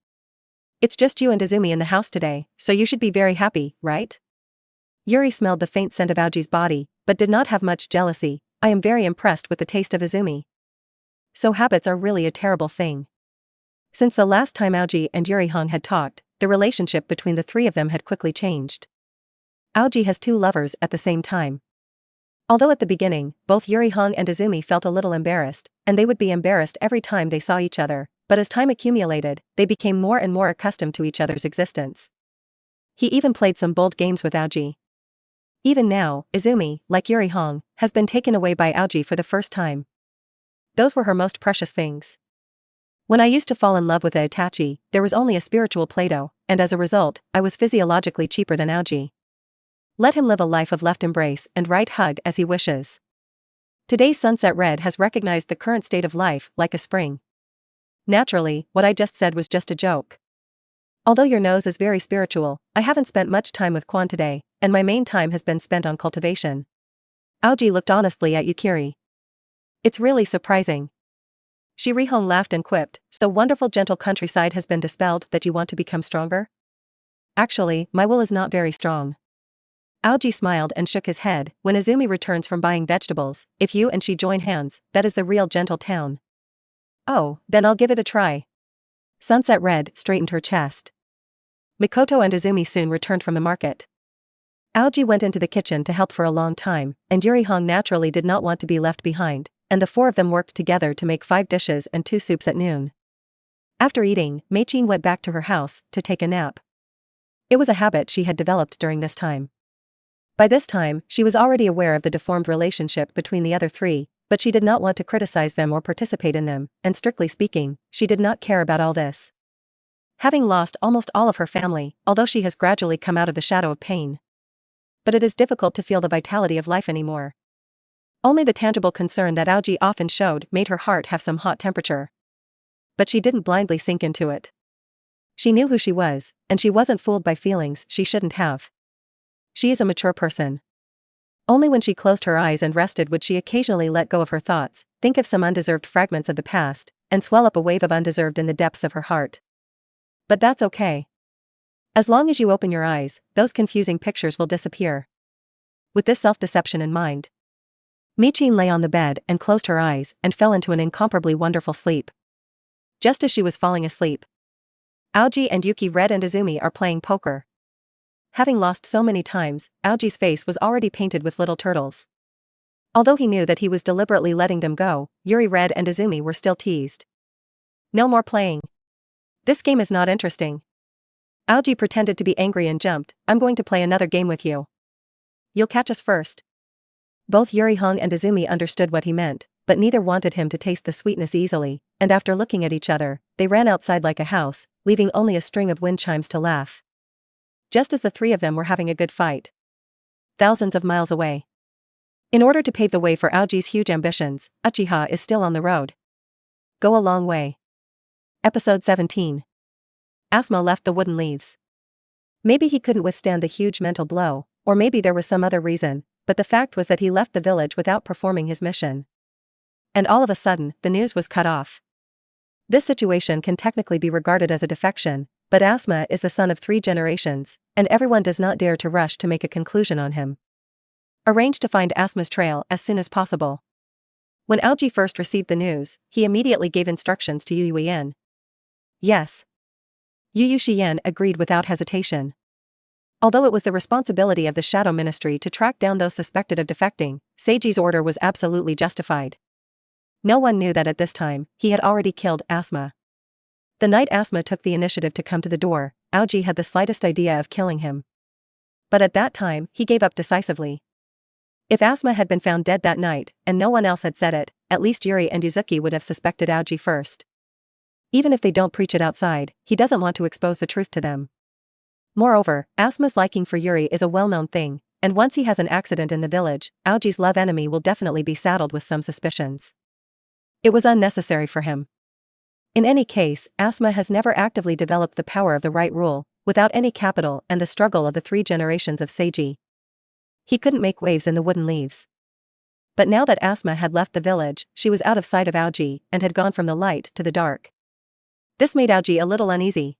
It's just you and Izumi in the house today, so you should be very happy, right? Yuri smelled the faint scent of Aoji's body, but did not have much jealousy. I am very impressed with the taste of Izumi. So habits are really a terrible thing. Since the last time Aoji and Yuri-hong had talked, the relationship between the 3 of them had quickly changed. Aoji has 2 lovers at the same time. Although at the beginning, both Yuri-hong and Izumi felt a little embarrassed, and they would be embarrassed every time they saw each other, but as time accumulated, they became more and more accustomed to each other's existence. He even played some bold games with Aoji. Even now, Izumi, like Yuri-hong, has been taken away by Aoji for the first time. Those were her most precious things. When I used to fall in love with a Itachi, there was only a spiritual Plato, and as a result, I was physiologically cheaper than Aoji. Let him live a life of left embrace and right hug as he wishes. Today's Sunset Red has recognized the current state of life like a spring. Naturally, what I just said was just a joke. Although your nose is very spiritual, I haven't spent much time with Quan today, and my main time has been spent on cultivation. Aoji looked honestly at Yukiri. It's really surprising. Shirihong laughed and quipped, so wonderful gentle countryside has been dispelled that you want to become stronger? Actually, my will is not very strong. Aoji smiled and shook his head. When Izumi returns from buying vegetables, if you and she join hands, that is the real gentle town. Oh, then I'll give it a try. Sunset Red straightened her chest. Mikoto and Izumi soon returned from the market. Aoji went into the kitchen to help for a long time, and Yuri-hong naturally did not want to be left behind, and the 4 of them worked together to make 5 dishes and 2 soups at noon. After eating, Mei-chin went back to her house to take a nap. It was a habit she had developed during this time. By this time, she was already aware of the deformed relationship between the other 3, but she did not want to criticize them or participate in them, and strictly speaking, she did not care about all this. Having lost almost all of her family, although she has gradually come out of the shadow of pain. But it is difficult to feel the vitality of life anymore. Only the tangible concern that Aoji often showed made her heart have some hot temperature. But she didn't blindly sink into it. She knew who she was, and she wasn't fooled by feelings she shouldn't have. She is a mature person. Only when she closed her eyes and rested would she occasionally let go of her thoughts, think of some undeserved fragments of the past, and swell up a wave of undeserved in the depths of her heart. But that's okay. As long as you open your eyes, those confusing pictures will disappear. With this self-deception in mind, Mei-chin lay on the bed and closed her eyes and fell into an incomparably wonderful sleep. Just as she was falling asleep, Aoji and Yuki Red and Izumi are playing poker. Having lost so many times, Aoji's face was already painted with little turtles. Although he knew that he was deliberately letting them go, Yuri Red and Izumi were still teased. No more playing. This game is not interesting. Aoji pretended to be angry and jumped. I'm going to play another game with you. You'll catch us first. Both Yuri Hong and Izumi understood what he meant, but neither wanted him to taste the sweetness easily, and after looking at each other, they ran outside like a house, leaving only a string of wind chimes to laugh. Just as the three of them were having a good fight. Thousands of miles away. In order to pave the way for Aoji's huge ambitions, Uchiha is still on the road. Go a long way. Episode 17. Asuma left the wooden leaves. Maybe he couldn't withstand the huge mental blow, or maybe there was some other reason, but the fact was that he left the village without performing his mission. And all of a sudden, the news was cut off. This situation can technically be regarded as a defection, but Asuma is the son of 3 generations, and everyone does not dare to rush to make a conclusion on him. Arrange to find Asuma's trail as soon as possible. When Aoji first received the news, he immediately gave instructions to Yu Yen. Yes. Yu Yen agreed without hesitation. Although it was the responsibility of the Shadow Ministry to track down those suspected of defecting, Seiji's order was absolutely justified. No one knew that at this time, he had already killed Asuma. The night Asuma took the initiative to come to the door, Aoji had the slightest idea of killing him. But at that time, he gave up decisively. If Asuma had been found dead that night, and no one else had said it, at least Yuri and Yuzuki would have suspected Aoji first. Even if they don't preach it outside, he doesn't want to expose the truth to them. Moreover, Asuma's liking for Yuri is a well-known thing, and once he has an accident in the village, Aoji's love enemy will definitely be saddled with some suspicions. It was unnecessary for him. In any case, Asuma has never actively developed the power of the right rule, without any capital and the struggle of the 3 generations of Seiji. He couldn't make waves in the wooden leaves. But now that Asuma had left the village, she was out of sight of Aoji and had gone from the light to the dark. This made Aoji a little uneasy.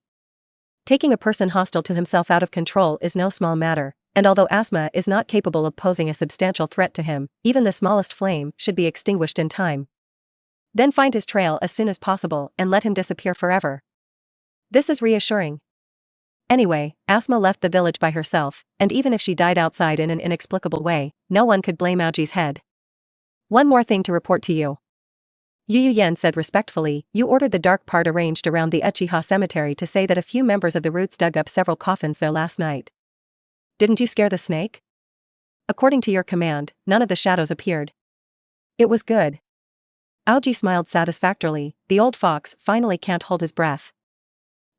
Taking a person hostile to himself out of control is no small matter, and although Asuma is not capable of posing a substantial threat to him, even the smallest flame should be extinguished in time. Then find his trail as soon as possible and let him disappear forever. This is reassuring. Anyway, Asuma left the village by herself, and even if she died outside in an inexplicable way, no one could blame Aoji's head. One more thing to report to you. Yu Yen said respectfully, you ordered the dark part arranged around the Uchiha cemetery to say that a few members of the Roots dug up several coffins there last night. Didn't you scare the snake? According to your command, none of the shadows appeared. It was good. Aoji smiled satisfactorily. The old fox finally can't hold his breath.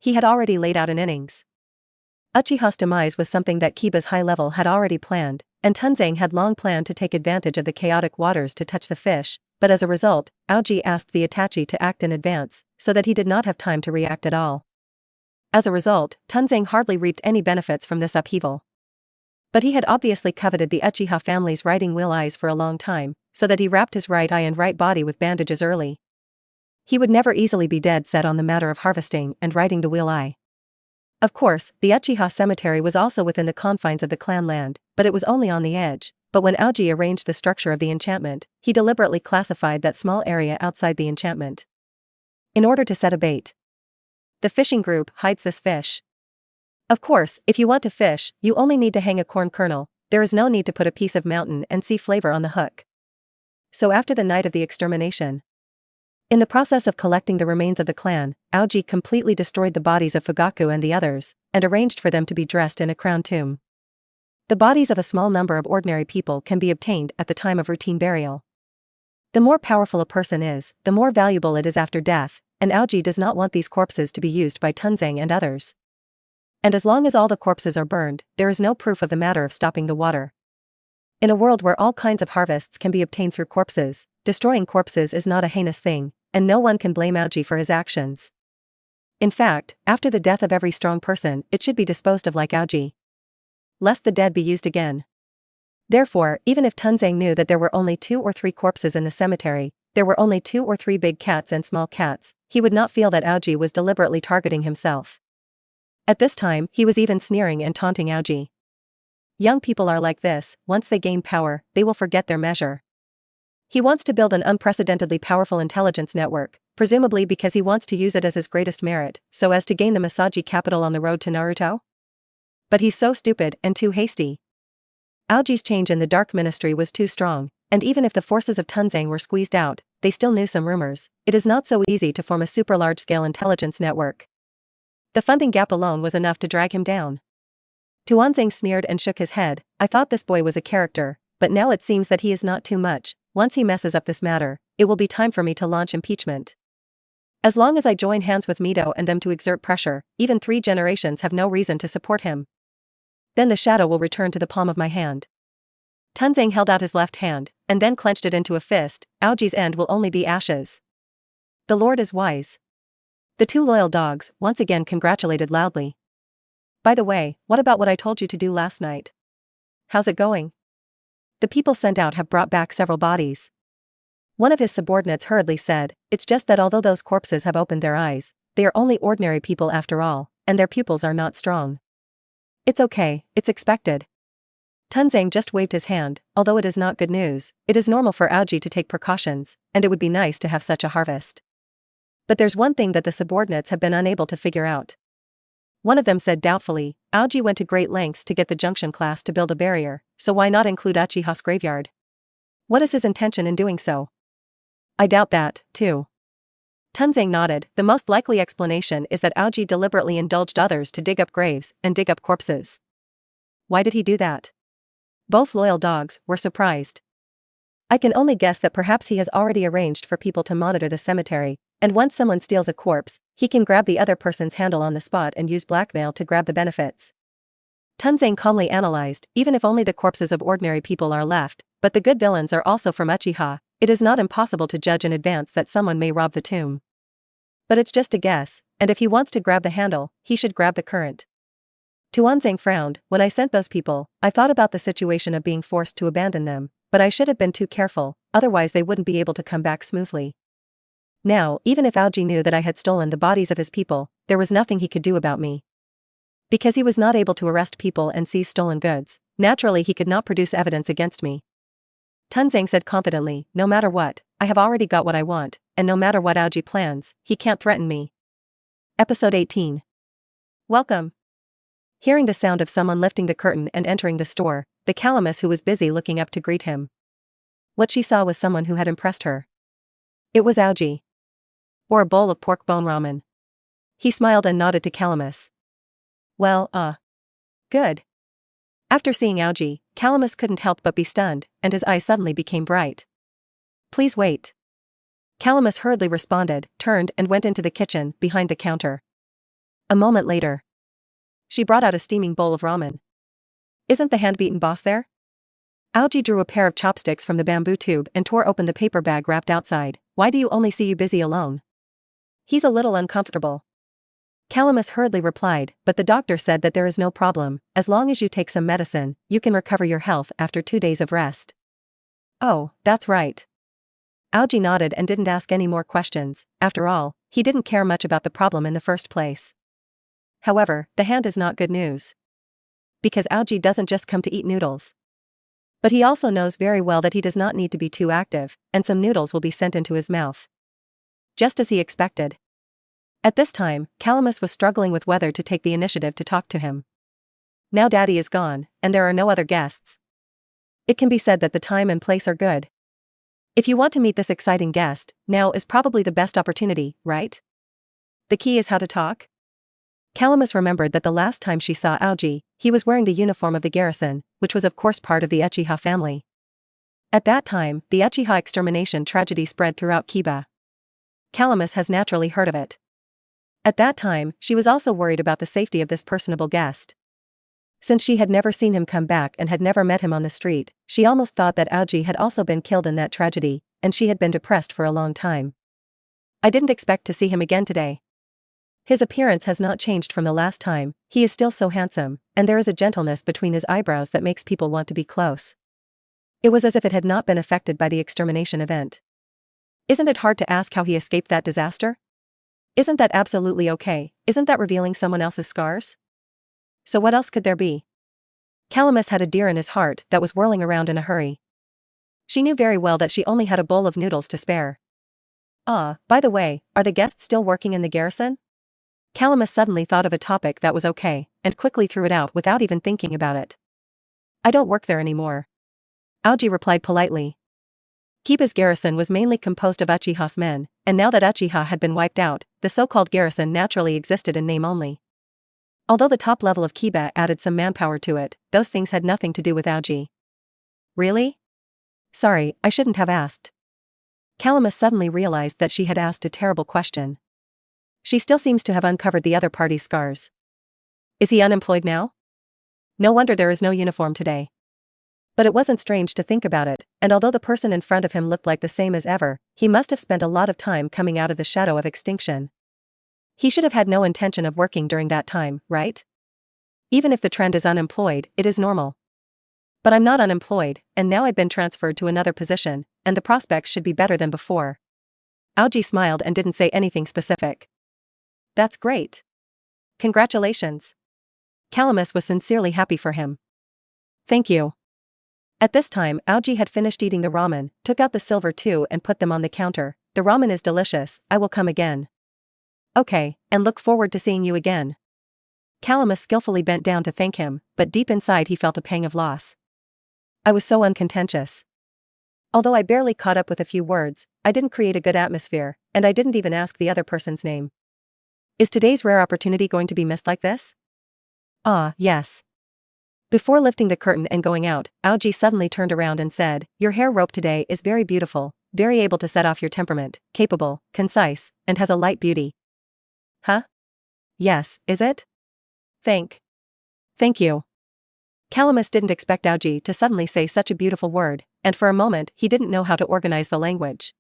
He had already laid out an innings. Uchiha's demise was something that Kiba's high level had already planned, and Tunzang had long planned to take advantage of the chaotic waters to touch the fish, but as a result, Aoji asked the Itachi to act in advance, so that he did not have time to react at all. As a result, Tunzang hardly reaped any benefits from this upheaval. But he had obviously coveted the Uchiha family's riding wheel eyes for a long time, so that he wrapped his right eye and right body with bandages early. He would never easily be dead set on the matter of harvesting and riding the wheel eye. Of course, the Uchiha cemetery was also within the confines of the clan land, but it was only on the edge. But when Aoji arranged the structure of the enchantment, he deliberately classified that small area outside the enchantment. In order to set a bait. The fishing group hides this fish. Of course, if you want to fish, you only need to hang a corn kernel. There is no need to put a piece of mountain and sea flavor on the hook. So after the night of the extermination, in the process of collecting the remains of the clan, Aoji completely destroyed the bodies of Fugaku and the others, and arranged for them to be dressed in a crown tomb. The bodies of a small number of ordinary people can be obtained at the time of routine burial. The more powerful a person is, the more valuable it is after death, and Aoji does not want these corpses to be used by Tunzang and others. And as long as all the corpses are burned, there is no proof of the matter of stopping the water. In a world where all kinds of harvests can be obtained through corpses, destroying corpses is not a heinous thing, and no one can blame Aoji for his actions. In fact, after the death of every strong person, it should be disposed of like Aoji, lest the dead be used again. Therefore, even if Tunzang knew that there were only 2 or 3 corpses in the cemetery, there were only 2 or 3 big cats and small cats, he would not feel that Aoji was deliberately targeting himself. At this time, he was even sneering and taunting Aoji. Young people are like this, once they gain power, they will forget their measure. He wants to build an unprecedentedly powerful intelligence network, presumably because he wants to use it as his greatest merit, so as to gain the Masaji capital on the road to Naruto? But he's so stupid and too hasty. Aoji's change in the Dark Ministry was too strong, and even if the forces of Tunzang were squeezed out, they still knew some rumors. It is not so easy to form a super large-scale intelligence network. The funding gap alone was enough to drag him down. Tuanzing sneered and shook his head. I thought this boy was a character, but now it seems that he is not too much. Once he messes up this matter, it will be time for me to launch impeachment. As long as I join hands with Mito and them to exert pressure, even 3 generations have no reason to support him. Then the shadow will return to the palm of my hand. Tunzang held out his left hand, and then clenched it into a fist. Aoji's end will only be ashes. The Lord is wise. The 2 loyal dogs once again congratulated loudly. By the way, what about what I told you to do last night? How's it going? The people sent out have brought back several bodies. One of his subordinates hurriedly said, it's just that although those corpses have opened their eyes, they are only ordinary people after all, and their pupils are not strong. It's okay, it's expected. Tunzang just waved his hand. Although it is not good news, it is normal for Aoji to take precautions, and it would be nice to have such a harvest. But there's one thing that the subordinates have been unable to figure out. One of them said doubtfully, Aoji went to great lengths to get the Junction class to build a barrier, so why not include Uchiha's graveyard? What is his intention in doing so? I doubt that, too. Tunzang nodded. The most likely explanation is that Aoji deliberately indulged others to dig up graves and dig up corpses. Why did he do that? Both loyal dogs were surprised. I can only guess that perhaps he has already arranged for people to monitor the cemetery, and once someone steals a corpse, he can grab the other person's handle on the spot and use blackmail to grab the benefits. Tunzang calmly analyzed, even if only the corpses of ordinary people are left, but the good villains are also from Uchiha, it is not impossible to judge in advance that someone may rob the tomb. But it's just a guess, and if he wants to grab the handle, he should grab the current. Tuanzang frowned. When I sent those people, I thought about the situation of being forced to abandon them, but I should have been too careful, otherwise they wouldn't be able to come back smoothly. Now, even if Aoji knew that I had stolen the bodies of his people, there was nothing he could do about me. Because he was not able to arrest people and seize stolen goods, naturally he could not produce evidence against me. Tunzang said confidently, no matter what, I have already got what I want, and no matter what Aoji plans, he can't threaten me. Episode 18. Welcome. Hearing the sound of someone lifting the curtain and entering the store, the calamus who was busy looking up to greet him. What she saw was someone who had impressed her. It was Aoji. Or a bowl of pork bone ramen. He smiled and nodded to Calamus. Well, good. After seeing Aoji, Calamus couldn't help but be stunned, and his eyes suddenly became bright. Please wait. Calamus hurriedly responded, turned and went into the kitchen, behind the counter. A moment later. She brought out a steaming bowl of ramen. Isn't the hand-beaten boss there? Aoji drew a pair of chopsticks from the bamboo tube and tore open the paper bag wrapped outside. Why do you only see you busy alone? He's a little uncomfortable. Calamus hurriedly replied, but the doctor said that there is no problem, as long as you take some medicine, you can recover your health after 2 days of rest. Oh, that's right. Aoji nodded and didn't ask any more questions. After all, he didn't care much about the problem in the first place. However, the hand is not good news. Because Aoji doesn't just come to eat noodles. But he also knows very well that he does not need to be too active, and some noodles will be sent into his mouth. Just as he expected. At this time, Calamus was struggling with whether to take the initiative to talk to him. Now Daddy is gone, and there are no other guests. It can be said that the time and place are good. If you want to meet this exciting guest, now is probably the best opportunity, right? The key is how to talk? Calamus remembered that the last time she saw Aoji, he was wearing the uniform of the garrison, which was of course part of the Uchiha family. At that time, the Uchiha extermination tragedy spread throughout Kiba. Calamus has naturally heard of it. At that time, she was also worried about the safety of this personable guest. Since she had never seen him come back and had never met him on the street, she almost thought that Aoji had also been killed in that tragedy, and she had been depressed for a long time. I didn't expect to see him again today. His appearance has not changed from the last time, he is still so handsome, and there is a gentleness between his eyebrows that makes people want to be close. It was as if it had not been affected by the extermination event. Isn't it hard to ask how he escaped that disaster? Isn't that absolutely okay? Isn't that revealing someone else's scars? So what else could there be? Calamus had a deer in his heart that was whirling around in a hurry. She knew very well that she only had a bowl of noodles to spare. By the way, are the guests still working in the garrison? Calamus suddenly thought of a topic that was okay, and quickly threw it out without even thinking about it. I don't work there anymore. Aoji replied politely. Kiba's garrison was mainly composed of Uchiha's men, and now that Uchiha had been wiped out, the so-called garrison naturally existed in name only. Although the top level of Kiba added some manpower to it, those things had nothing to do with Aoji. Really? Sorry, I shouldn't have asked. Calamus suddenly realized that she had asked a terrible question. She still seems to have uncovered the other party's scars. Is he unemployed now? No wonder there is no uniform today. But it wasn't strange to think about it, and although the person in front of him looked like the same as ever, he must have spent a lot of time coming out of the shadow of extinction. He should have had no intention of working during that time, right? Even if the trend is unemployed, it is normal. But I'm not unemployed, and now I've been transferred to another position, and the prospects should be better than before. Aoji smiled and didn't say anything specific. That's great. Congratulations. Calamus was sincerely happy for him. Thank you. At this time, Aoji had finished eating the ramen, took out the silver too and put them on the counter. The ramen is delicious, I will come again. Okay, and look forward to seeing you again. Calamus skillfully bent down to thank him, but deep inside he felt a pang of loss. I was so uncontentious. Although I barely caught up with a few words, I didn't create a good atmosphere, and I didn't even ask the other person's name. Is today's rare opportunity going to be missed like this? Ah, yes. Before lifting the curtain and going out, Aoji suddenly turned around and said, your hair rope today is very beautiful, very able to set off your temperament, capable, concise, and has a light beauty. Huh? Yes, is it? Thank you. Calamus didn't expect Aoji to suddenly say such a beautiful word, and for a moment he didn't know how to organize the language.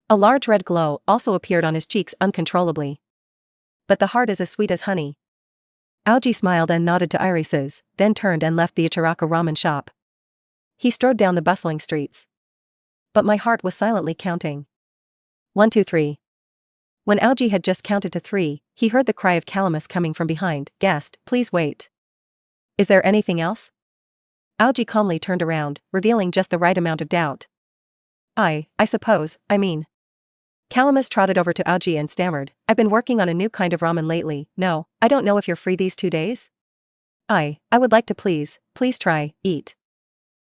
A large red glow also appeared on his cheeks uncontrollably. But the heart is as sweet as honey. Aoji smiled and nodded to irises, then turned and left the Ichiraka ramen shop. He strode down the bustling streets. But my heart was silently counting. 1, 2, 3. When Aoji had just counted to 3, he heard the cry of Calamus coming from behind. Guest, please wait. Is there anything else? Aoji calmly turned around, revealing just the right amount of doubt. I suppose, I mean. Calamus trotted over to Aoji and stammered, I've been working on a new kind of ramen lately. No, I don't know if you're free these 2 days? I would like to please try, eat.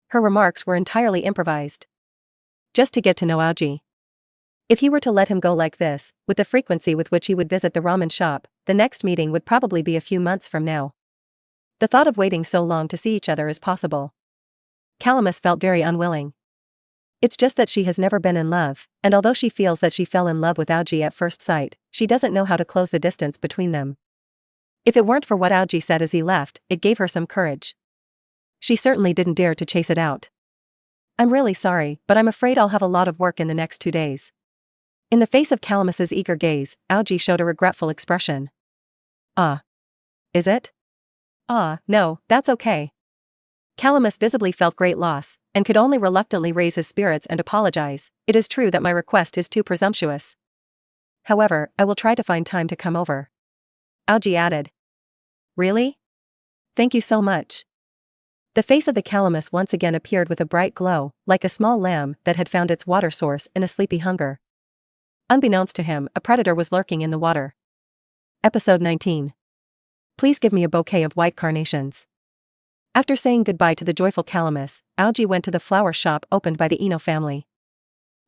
Her remarks were entirely improvised. Just to get to know Aoji. If he were to let him go like this, with the frequency with which he would visit the ramen shop, the next meeting would probably be a few months from now. The thought of waiting so long to see each other is possible. Calamus felt very unwilling. It's just that she has never been in love, and although she feels that she fell in love with Aoji at first sight, she doesn't know how to close the distance between them. If it weren't for what Aoji said as he left, it gave her some courage. She certainly didn't dare to chase it out. I'm really sorry, but I'm afraid I'll have a lot of work in the next 2 days. In the face of Calamus's eager gaze, Aoji showed a regretful expression. Is it? No, that's okay. Calamus visibly felt great loss, and could only reluctantly raise his spirits and apologize. It is true that my request is too presumptuous. However, I will try to find time to come over. Aoji added. Really? Thank you so much. The face of the Calamus once again appeared with a bright glow, like a small lamb that had found its water source in a sleepy hunger. Unbeknownst to him, a predator was lurking in the water. Episode 19. Please give me a bouquet of white carnations. After saying goodbye to the joyful Calamus, Aoji went to the flower shop opened by the Ino family.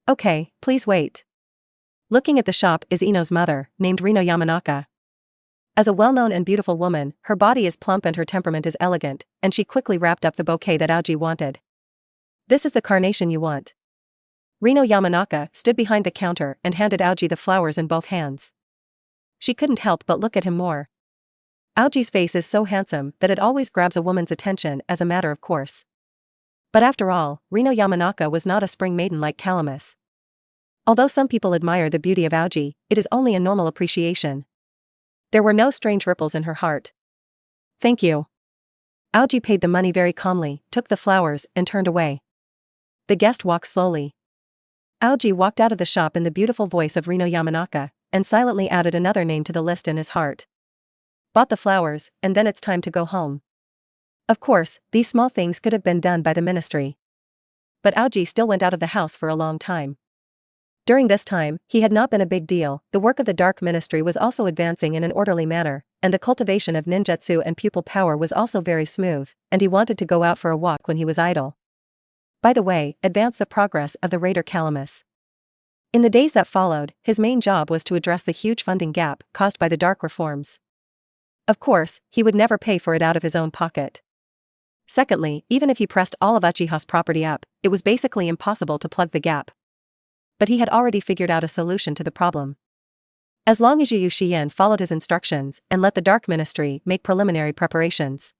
Okay, please wait. Looking at the shop is Ino's mother, named Rino Yamanaka. As a well-known and beautiful woman, her body is plump and her temperament is elegant, and she quickly wrapped up the bouquet that Aoji wanted. This is the carnation you want. Rino Yamanaka stood behind the counter and handed Aoji the flowers in both hands. She couldn't help but look at him more. Aoji's face is so handsome that it always grabs a woman's attention as a matter of course. But after all, Rino Yamanaka was not a spring maiden like Calamus. Although some people admire the beauty of Aoji, it is only a normal appreciation. There were no strange ripples in her heart. Thank you. Aoji paid the money very calmly, took the flowers, and turned away. The guest walked slowly. Aoji walked out of the shop in the beautiful voice of Rino Yamanaka, and silently added another name to the list in his heart. Bought the flowers, and then it's time to go home. Of course, these small things could have been done by the ministry. But Aoji still went out of the house for a long time. During this time, he had not been a big deal. The work of the Dark Ministry was also advancing in an orderly manner, and the cultivation of ninjutsu and pupil power was also very smooth, and he wanted to go out for a walk when he was idle. by the way, advance the progress of the Raider Calamus. In the days that followed, his main job was to address the huge funding gap caused by the dark reforms. Of course, he would never pay for it out of his own pocket. Secondly, even if he pressed all of Uchiha's property up, it was basically impossible to plug the gap. But he had already figured out a solution to the problem. As long as Yu Xian followed his instructions and let the Dark Ministry make preliminary preparations.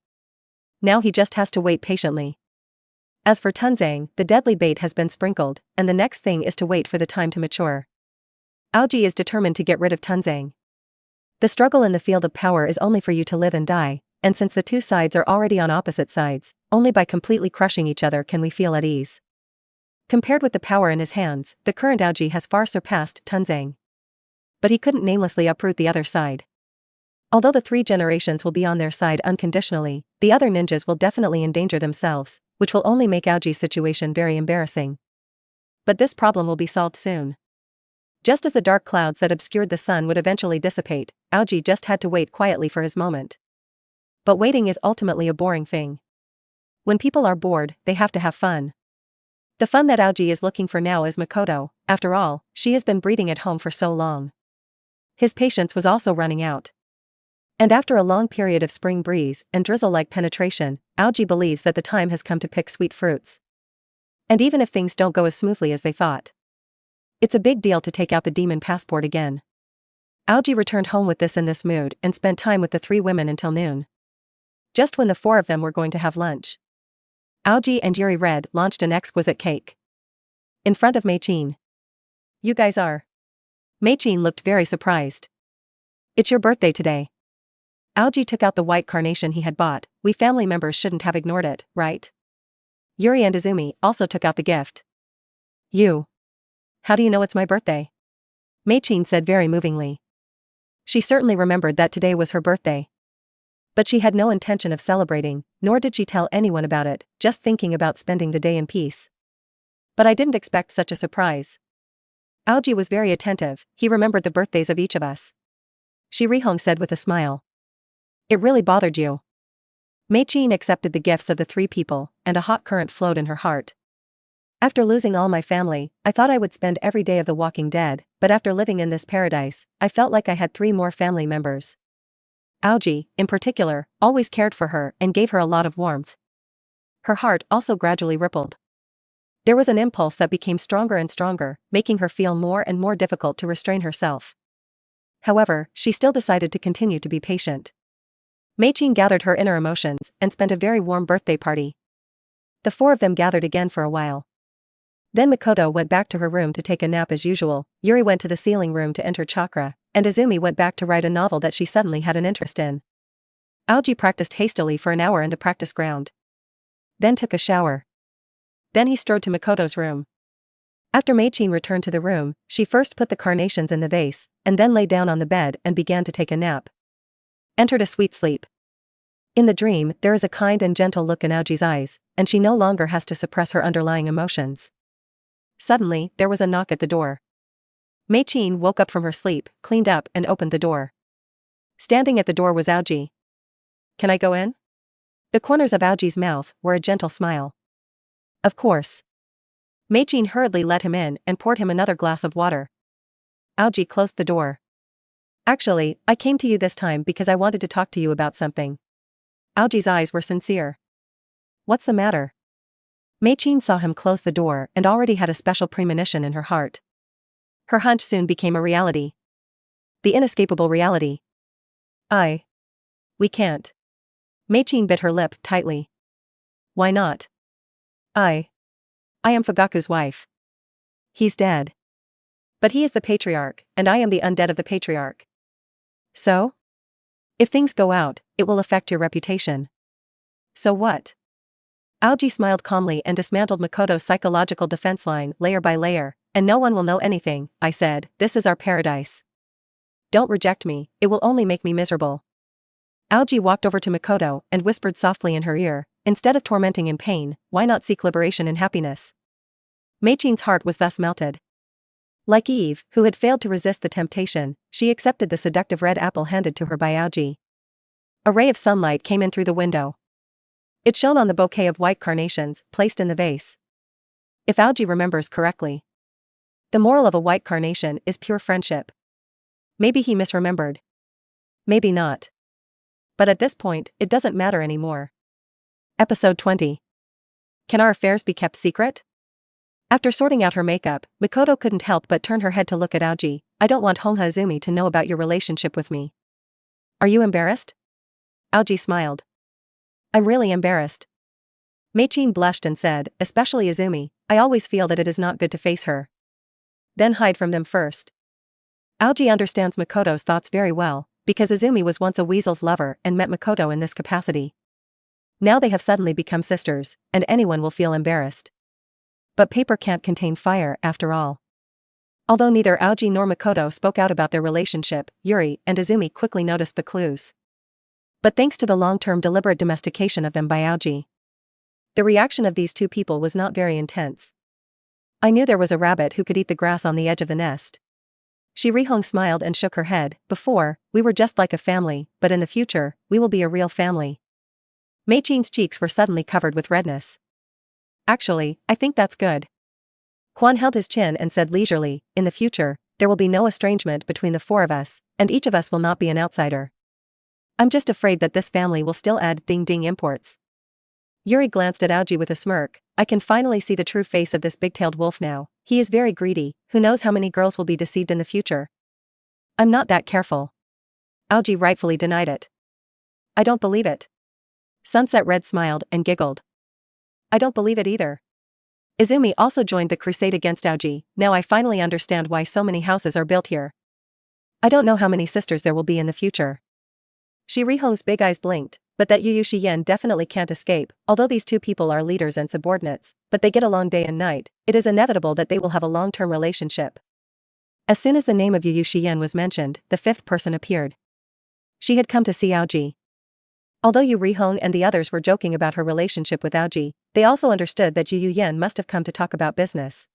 Now he just has to wait patiently. As for Tunzang, the deadly bait has been sprinkled, and the next thing is to wait for the time to mature. Aoji is determined to get rid of Tunzang. The struggle in the field of power is only for you to live and die, and since the two sides are already on opposite sides, only by completely crushing each other can we feel at ease. Compared with the power in his hands, the current Aoji has far surpassed Tunzang. But he couldn't namelessly uproot the other side. Although the 3 generations will be on their side unconditionally, the other ninjas will definitely endanger themselves, which will only make Aoji's situation very embarrassing. But this problem will be solved soon. Just as the dark clouds that obscured the sun would eventually dissipate, Aoji just had to wait quietly for his moment. But waiting is ultimately a boring thing. When people are bored, they have to have fun. The fun that Aoji is looking for now is Makoto. After all, she has been breeding at home for so long. His patience was also running out. And after a long period of spring breeze and drizzle-like penetration, Aoji believes that the time has come to pick sweet fruits. And even if things don't go as smoothly as they thought, it's a big deal to take out the demon passport again. Aoji returned home with this in this mood and spent time with the 3 women until noon. Just when the 4 of them were going to have lunch, Aoji and Yuri Red launched an exquisite cake. In front of Mei-chin. You guys are? Mei-chin looked very surprised. It's your birthday today. Aoji took out the white carnation he had bought. We family members shouldn't have ignored it, right? Yuri and Izumi also took out the gift. You. How do you know it's my birthday? Mei-chin said very movingly. She certainly remembered that today was her birthday. But she had no intention of celebrating, nor did she tell anyone about it, just thinking about spending the day in peace. But I didn't expect such a surprise. Aoji was very attentive, he remembered the birthdays of each of us. Shirihong said with a smile. It really bothered you. Mei-chin accepted the gifts of the 3 people, and a hot current flowed in her heart. After losing all my family, I thought I would spend every day of The Walking Dead, but after living in this paradise, I felt like I had 3 more family members. Aoji, in particular, always cared for her and gave her a lot of warmth. Her heart also gradually rippled. There was an impulse that became stronger and stronger, making her feel more and more difficult to restrain herself. However, she still decided to continue to be patient. Mei-chin gathered her inner emotions and spent a very warm birthday party. The 4 of them gathered again for a while. Then Makoto went back to her room to take a nap as usual, Yuri went to the ceiling room to enter chakra, and Izumi went back to write a novel that she suddenly had an interest in. Aoji practiced hastily for an hour in the practice ground. Then took a shower. Then he strode to Makoto's room. After Mei-chin returned to the room, she first put the carnations in the vase, and then lay down on the bed and began to take a nap. Entered a sweet sleep. In the dream, there is a kind and gentle look in Aoji's eyes, and she no longer has to suppress her underlying emotions. Suddenly, there was a knock at the door. Mei-chin woke up from her sleep, cleaned up and opened the door. Standing at the door was Aoji. Can I go in? The corners of Aoji's mouth were a gentle smile. Of course. Mei-chin hurriedly let him in and poured him another glass of water. Aoji closed the door. Actually, I came to you this time because I wanted to talk to you about something. Aoji's eyes were sincere. What's the matter? Mei-chin saw him close the door and already had a special premonition in her heart. Her hunch soon became a reality. The inescapable reality. We can't. Mei-chin bit her lip tightly. Why not? I am Fugaku's wife. He's dead. But he is the patriarch, and I am the undead of the patriarch. So? If things go out, it will affect your reputation. So what? Aoji smiled calmly and dismantled Makoto's psychological defense line layer by layer, and no one will know anything, I said, this is our paradise. Don't reject me, it will only make me miserable. Aoji walked over to Makoto and whispered softly in her ear, instead of tormenting in pain, why not seek liberation in happiness? Mei-chin's heart was thus melted. Like Eve, who had failed to resist the temptation, she accepted the seductive red apple handed to her by Aoji. A ray of sunlight came in through the window. It shone on the bouquet of white carnations, placed in the vase. if Aoji remembers correctly. The moral of a white carnation is pure friendship. Maybe he misremembered. Maybe not. But at this point, it doesn't matter anymore. Episode 20. Can our affairs be kept secret? After sorting out her makeup, Mikoto couldn't help but turn her head to look at Aoji. I don't want Honha Izumi to know about your relationship with me. Are you embarrassed? Aoji smiled. I'm really embarrassed. Meichin blushed and said, especially Izumi, I always feel that it is not good to face her. Then hide from them first. Aoji understands Mikoto's thoughts very well, because Izumi was once a weasel's lover and met Mikoto in this capacity. Now they have suddenly become sisters, and anyone will feel embarrassed. But paper can't contain fire after all. Although neither Aoji nor Mikoto spoke out about their relationship, Yuri and Izumi quickly noticed the clues. But thanks to the long-term deliberate domestication of them by Aoji, the reaction of these two people was not very intense. I knew there was a rabbit who could eat the grass on the edge of the nest. Shirihong smiled and shook her head. Before, we were just like a family, but in the future, we will be a real family. Meichin's cheeks were suddenly covered with redness. Actually, I think that's good. Quan held his chin and said leisurely, in the future, there will be no estrangement between the four of us, and each of us will not be an outsider. I'm just afraid that this family will still add ding-ding imports. Yuri glanced at Aoji with a smirk. I can finally see the true face of this big-tailed wolf now. He is very greedy, who knows how many girls will be deceived in the future. I'm not that careful. Aoji rightfully denied it. I don't believe it. Sunset Red smiled and giggled. I don't believe it either. Izumi also joined the crusade against Aoji. Now I finally understand why so many houses are built here. I don't know how many sisters there will be in the future. Shirihong's big eyes blinked, but that Yu Shiyen definitely can't escape. Although these two people are leaders and subordinates, but they get along day and night, it is inevitable that they will have a long-term relationship. As soon as the name of Yu Shiyen was mentioned, the fifth person appeared. She had come to see Aoji. Although Yu Rihong and the others were joking about her relationship with Aoji, they also understood that Yu Yen must have come to talk about business.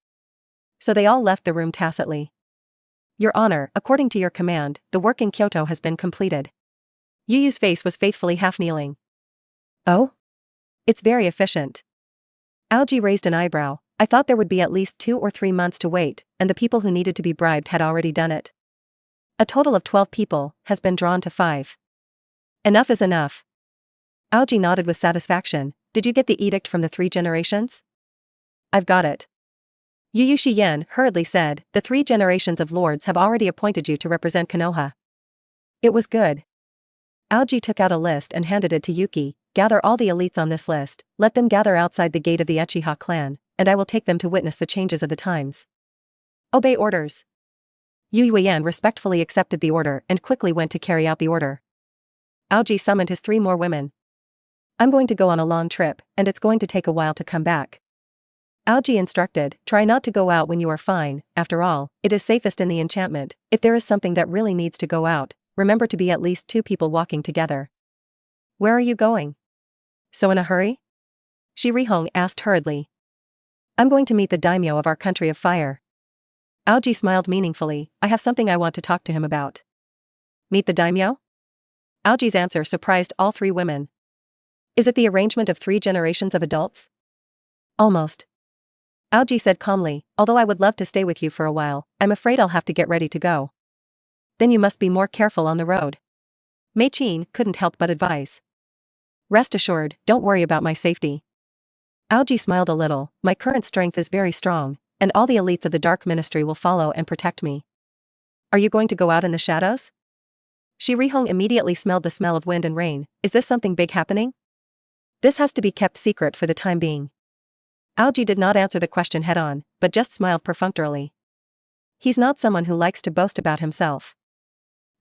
So they all left the room tacitly. Your Honor, according to your command, the work in Kyoto has been completed. Yu Yu's face was faithfully half-kneeling. Oh? It's very efficient. Aoji raised an eyebrow. I thought there would be at least 2 or 3 months to wait, and the people who needed to be bribed had already done it. A total of 12 people has been drawn to 5. Enough is enough. Aoji nodded with satisfaction. Did you get the edict from the 3 generations? I've got it. Yu Shiyen hurriedly said, the 3 generations of lords have already appointed you to represent Konoha. It was good. Aoji took out a list and handed it to Yuki. Gather all the elites on this list, let them gather outside the gate of the Uchiha clan, and I will take them to witness the changes of the times. Obey orders. Yu Yuan respectfully accepted the order and quickly went to carry out the order. Aoji summoned his 3 more women. I'm going to go on a long trip, and it's going to take a while to come back. Aoji instructed, try not to go out when you are fine. After all, it is safest in the enchantment. If there is something that really needs to go out, remember to be at least 2 people walking together. Where are you going? So in a hurry? Shirihong asked hurriedly. I'm going to meet the daimyo of our country of fire. Aoji smiled meaningfully. I have something I want to talk to him about. Meet the daimyo? Aoji's answer surprised all 3 women. Is it the arrangement of 3 generations of adults? Almost. Aoji said calmly, although I would love to stay with you for a while, I'm afraid I'll have to get ready to go. Then you must be more careful on the road. Meichin couldn't help but advise. Rest assured, don't worry about my safety. Aoji smiled a little. My current strength is very strong, and all the elites of the Dark Ministry will follow and protect me. Are you going to go out in the shadows? Shirihong immediately smelled the smell of wind and rain. Is this something big happening? This has to be kept secret for the time being. Aoji did not answer the question head-on, but just smiled perfunctorily. He's not someone who likes to boast about himself.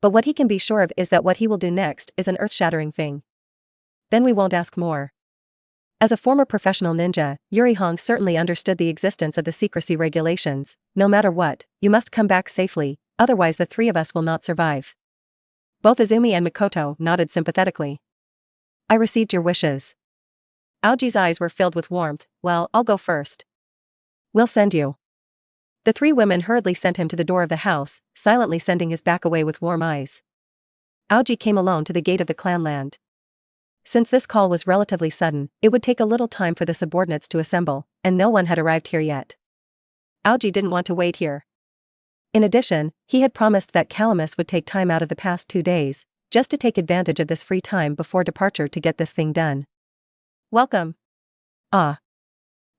But what he can be sure of is that what he will do next is an earth-shattering thing. Then we won't ask more. As a former professional ninja, Yuri Hong certainly understood the existence of the secrecy regulations. No matter what, you must come back safely, otherwise the 3 of us will not survive. Both Izumi and Mikoto nodded sympathetically. I received your wishes. Aoji's eyes were filled with warmth. Well, I'll go first. We'll send you. The 3 women hurriedly sent him to the door of the house, silently sending his back away with warm eyes. Aoji came alone to the gate of the clan land. Since this call was relatively sudden, it would take a little time for the subordinates to assemble, and no one had arrived here yet. Aoji didn't want to wait here. In addition, he had promised that Calamus would take time out of the past 2 days, just to take advantage of this free time before departure to get this thing done. Welcome. Ah.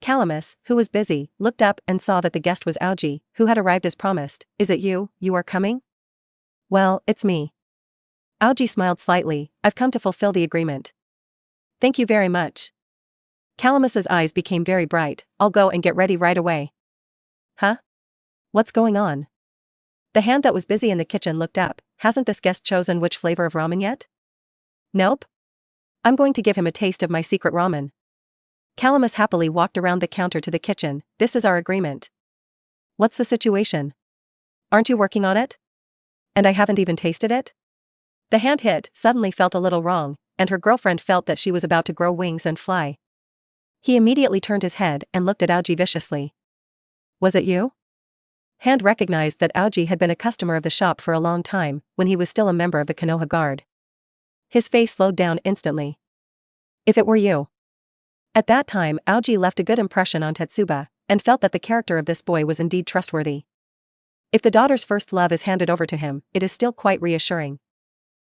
Calamus, who was busy, looked up and saw that the guest was Aoji, who had arrived as promised. Is it you are coming? Well, it's me. Aoji smiled slightly. I've come to fulfill the agreement. Thank you very much. Calamus's eyes became very bright. I'll go and get ready right away. Huh? What's going on? The hand that was busy in the kitchen looked up. Hasn't this guest chosen which flavor of ramen yet? Nope. I'm going to give him a taste of my secret ramen. Calamus happily walked around the counter to the kitchen. This is our agreement. What's the situation? Aren't you working on it? And I haven't even tasted it? The hand hit suddenly felt a little wrong, and her girlfriend felt that she was about to grow wings and fly. He immediately turned his head and looked at Aoji viciously. Was it you? Hand recognized that Aoji had been a customer of the shop for a long time, when he was still a member of the Konoha guard. His face slowed down instantly. If it were you. At that time, Aoji left a good impression on Tetsuba, and felt that the character of this boy was indeed trustworthy. If the daughter's first love is handed over to him, it is still quite reassuring.